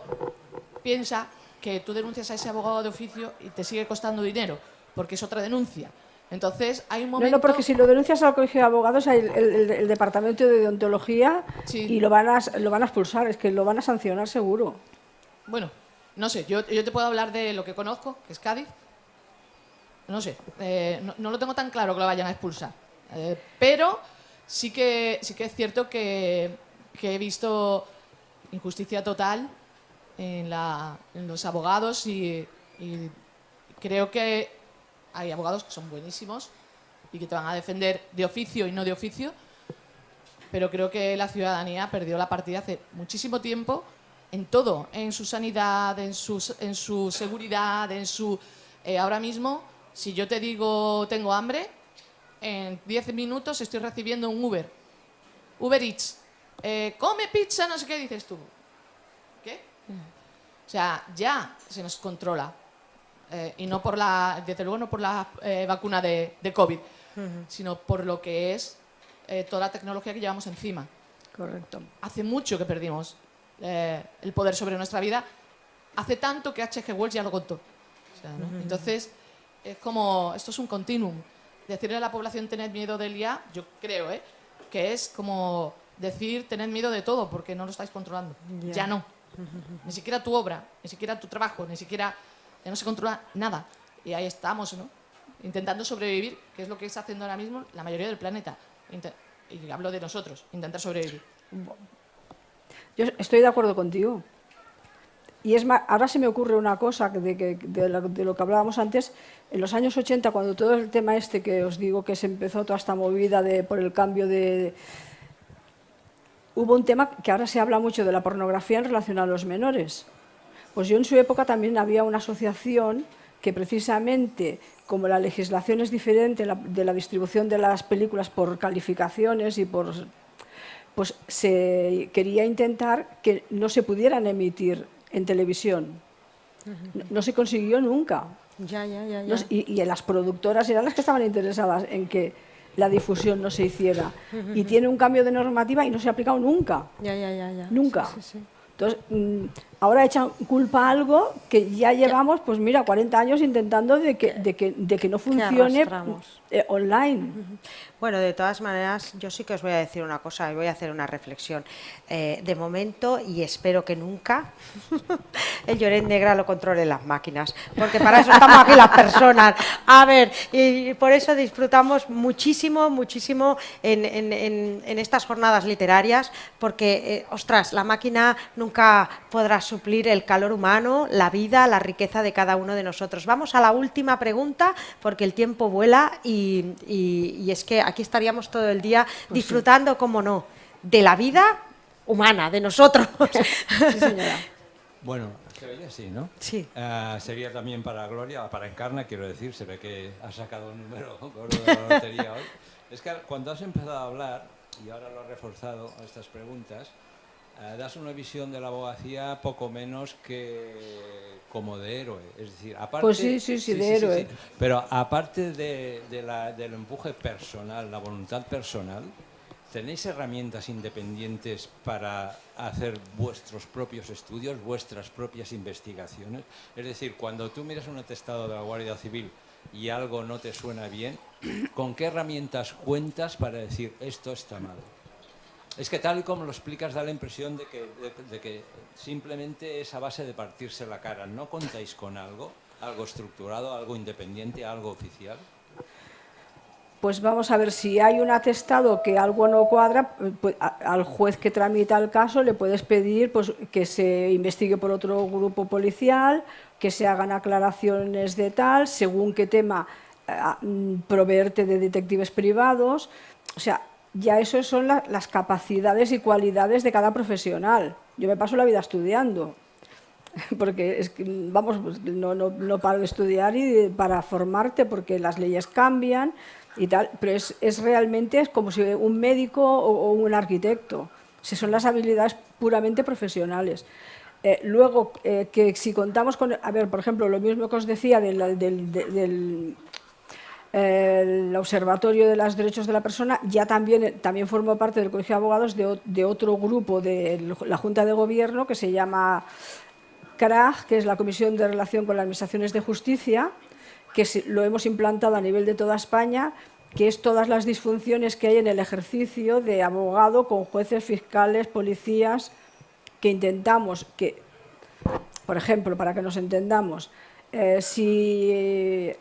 piensa que tú denuncias a ese abogado de oficio y te sigue costando dinero, porque es otra denuncia. Entonces, hay un momento... No, porque si lo denuncias al colegio de abogados, hay el departamento de deontología y lo van a expulsar, es que lo van a sancionar seguro. Bueno, no sé, yo te puedo hablar de lo que conozco, que es Cádiz. No sé, no lo tengo tan claro que lo vayan a expulsar. Pero sí que es cierto que he visto injusticia total en los abogados y creo que hay abogados que son buenísimos y que te van a defender de oficio y no de oficio, pero creo que la ciudadanía perdió la partida hace muchísimo tiempo en todo, en su sanidad, en su seguridad, ahora mismo, si yo te digo tengo hambre, en 10 minutos estoy recibiendo un Uber Eats, come pizza, no sé qué, dices tú. ¿Qué? O sea, ya se nos controla. Y no desde luego no por la vacuna de COVID, sino por lo que es toda la tecnología que llevamos encima. Correcto. Hace mucho que perdimos el poder sobre nuestra vida, hace tanto que H.G. Wells ya lo contó. O sea, ¿no? Entonces, es como, esto es un continuum. Decirle a la población tened miedo del IA, yo creo, que es como decir tened miedo de todo, porque no lo estáis controlando. Ya no. Ni siquiera tu obra, ni siquiera tu trabajo, ni siquiera... Ya no se controla nada. Y ahí estamos, ¿no? Intentando sobrevivir, que es lo que está haciendo ahora mismo la mayoría del planeta. Y hablo de nosotros, intentar sobrevivir. Yo estoy de acuerdo contigo. Y es más, ahora se me ocurre una cosa de lo que hablábamos antes. En los años 80, cuando todo el tema que os digo que se empezó toda esta movida por el cambio hubo un tema que ahora se habla mucho de la pornografía en relación a los menores. Pues yo en su época también había una asociación que precisamente, como la legislación es diferente de la distribución de las películas por calificaciones y pues se quería intentar que no se pudieran emitir en televisión. No se consiguió nunca. Ya. Y las productoras eran las que estaban interesadas en que la difusión no se hiciera. Y tiene un cambio de normativa y no se ha aplicado nunca. Ya. Nunca. Sí. Entonces, ahora echan culpa a algo que ya llevamos, pues mira, 40 años intentando de que no funcione online. Bueno, de todas maneras, yo sí que os voy a decir una cosa y voy a hacer una reflexión. De momento, y espero que nunca, el Lloret Negra lo controle las máquinas, porque para eso estamos aquí las personas. A ver, y por eso disfrutamos muchísimo en estas jornadas literarias, porque, ostras, la máquina nunca podrá suplir el calor humano, la vida, la riqueza de cada uno de nosotros. Vamos a la última pregunta, porque el tiempo vuela y es que aquí estaríamos todo el día disfrutando, cómo no, de la vida humana, de nosotros. Sí, señora. Bueno, se veía así, ¿no? Sí. Sería también para Gloria, para Encarna, quiero decir, se ve que has sacado un número gordo de la lotería hoy. Es que cuando has empezado a hablar, y ahora lo has reforzado a estas preguntas, das una visión de la abogacía poco menos que como de héroe. Es decir, aparte, Pues sí, de héroe. Pero aparte del empuje personal, la voluntad personal, ¿tenéis herramientas independientes para hacer vuestros propios estudios, vuestras propias investigaciones? Es decir, cuando tú miras un atestado de la Guardia Civil y algo no te suena bien, ¿con qué herramientas cuentas para decir esto está mal? Es que tal y como lo explicas da la impresión de que simplemente es a base de partirse la cara. ¿No contáis con algo estructurado, algo independiente, algo oficial? Pues vamos a ver, si hay un atestado que algo no cuadra, pues, al juez que tramita el caso le puedes pedir pues, que se investigue por otro grupo policial, que se hagan aclaraciones de tal, según qué tema, proveerte de detectives privados. O sea, ya eso son las capacidades y cualidades de cada profesional. Yo me paso la vida estudiando, porque es que, vamos, no paro de estudiar y para formarte, porque las leyes cambian y tal, pero es realmente como si un médico o un arquitecto. O sea, son las habilidades puramente profesionales. Luego, que si contamos con... A ver, por ejemplo, lo mismo que os decía del Observatorio de los Derechos de la Persona, ya también formo parte del Colegio de Abogados de otro grupo de la Junta de Gobierno que se llama CRAG, que es la Comisión de Relación con las Administraciones de Justicia, que lo hemos implantado a nivel de toda España, que es todas las disfunciones que hay en el ejercicio de abogado con jueces, fiscales, policías, que intentamos que, por ejemplo, para que nos entendamos, si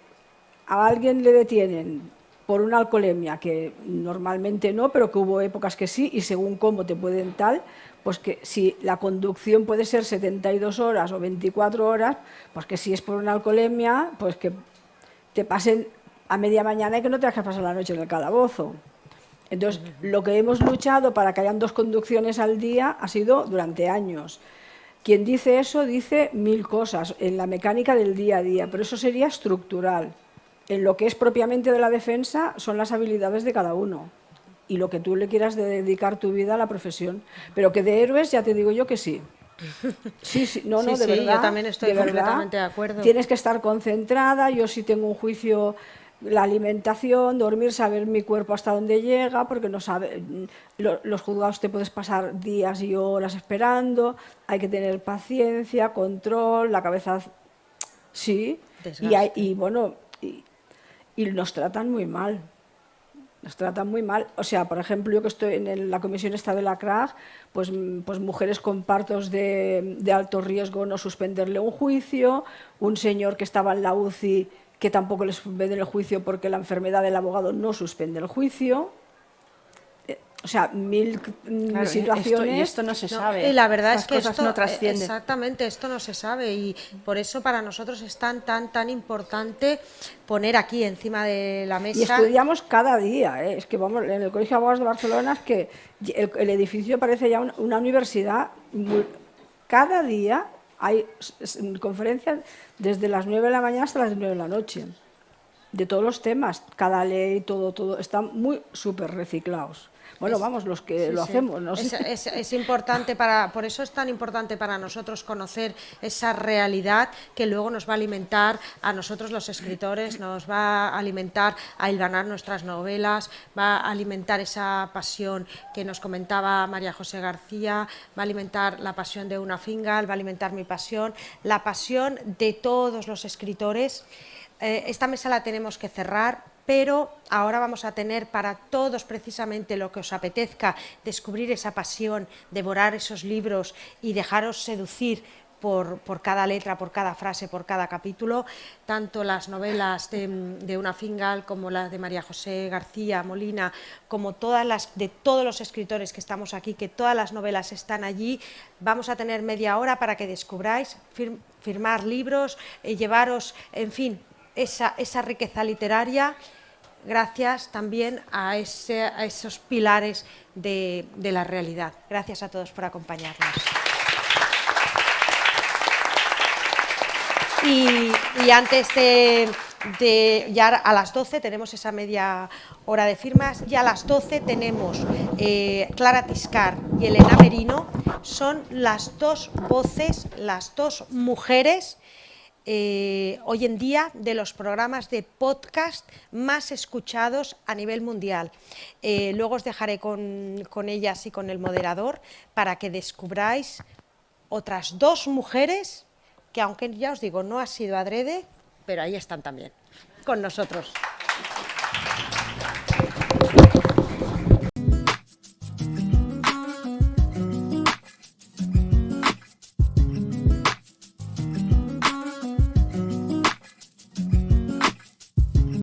a alguien le detienen por una alcoholemia, que normalmente no, pero que hubo épocas que sí, y según cómo te pueden tal, pues que si la conducción puede ser 72 horas o 24 horas, pues que si es por una alcoholemia, pues que te pasen a media mañana y que no tengas que pasar la noche en el calabozo. Entonces, lo que hemos luchado para que hayan 2 conducciones al día ha sido durante años. Quien dice eso dice 1000 cosas en la mecánica del día a día, pero eso sería estructural. En lo que es propiamente de la defensa son las habilidades de cada uno y lo que tú le quieras dedicar tu vida a la profesión. Pero que de héroes ya te digo yo que sí. Sí, no, Sí, de verdad. yo también estoy completamente de acuerdo. Tienes que estar concentrada. Yo sí tengo un juicio, la alimentación, dormir, saber mi cuerpo hasta dónde llega, porque no sabe, los juzgados te puedes pasar días y horas esperando, hay que tener paciencia, control, la cabeza, sí, y bueno, y nos tratan muy mal. Nos tratan muy mal. O sea, por ejemplo, yo que estoy en la comisión esta de la CRAG, pues mujeres con partos de alto riesgo no suspenderle un juicio, un señor que estaba en la UCI que tampoco le suspenden el juicio porque la enfermedad del abogado no suspende el juicio. O sea, 1000 situaciones. Esto no se sabe. Y la verdad es que cosas esto no trascienden. Exactamente, esto no se sabe y por eso para nosotros es tan importante poner aquí encima de la mesa. Y estudiamos cada día, ¿eh? Es que vamos, en el Colegio de Abogados de Barcelona es que el edificio parece ya una universidad. Cada día hay conferencias desde las 9 de la mañana hasta las 9 de la noche, de todos los temas, cada ley, todo, están muy súper reciclados. Bueno, vamos, los que lo hacemos, ¿no? Es importante por eso es tan importante para nosotros conocer esa realidad que luego nos va a alimentar a nosotros los escritores, nos va a alimentar a hilvanar nuestras novelas, va a alimentar esa pasión que nos comentaba María José García, va a alimentar la pasión de Una Fingal, va a alimentar mi pasión, la pasión de todos los escritores. Esta mesa la tenemos que cerrar, pero ahora vamos a tener para todos precisamente lo que os apetezca, descubrir esa pasión, devorar esos libros y dejaros seducir por cada letra, por cada frase, por cada capítulo, tanto las novelas de Una Fingal como las de María José García Molina, como todas las de todos los escritores que estamos aquí, que todas las novelas están allí. Vamos a tener media hora para que descubráis, firmar libros, llevaros, en fin, esa riqueza literaria, gracias también a esos pilares de la realidad. Gracias a todos por acompañarnos. Y antes ya a las 12 tenemos esa media hora de firmas, y a las 12 tenemos Clara Tiscar y Elena Merino son las dos voces, las dos mujeres hoy en día de los programas de podcast más escuchados a nivel mundial. Luego os dejaré con ellas y con el moderador para que descubráis otras dos mujeres que, aunque ya os digo, no ha sido adrede, pero ahí están también, con nosotros.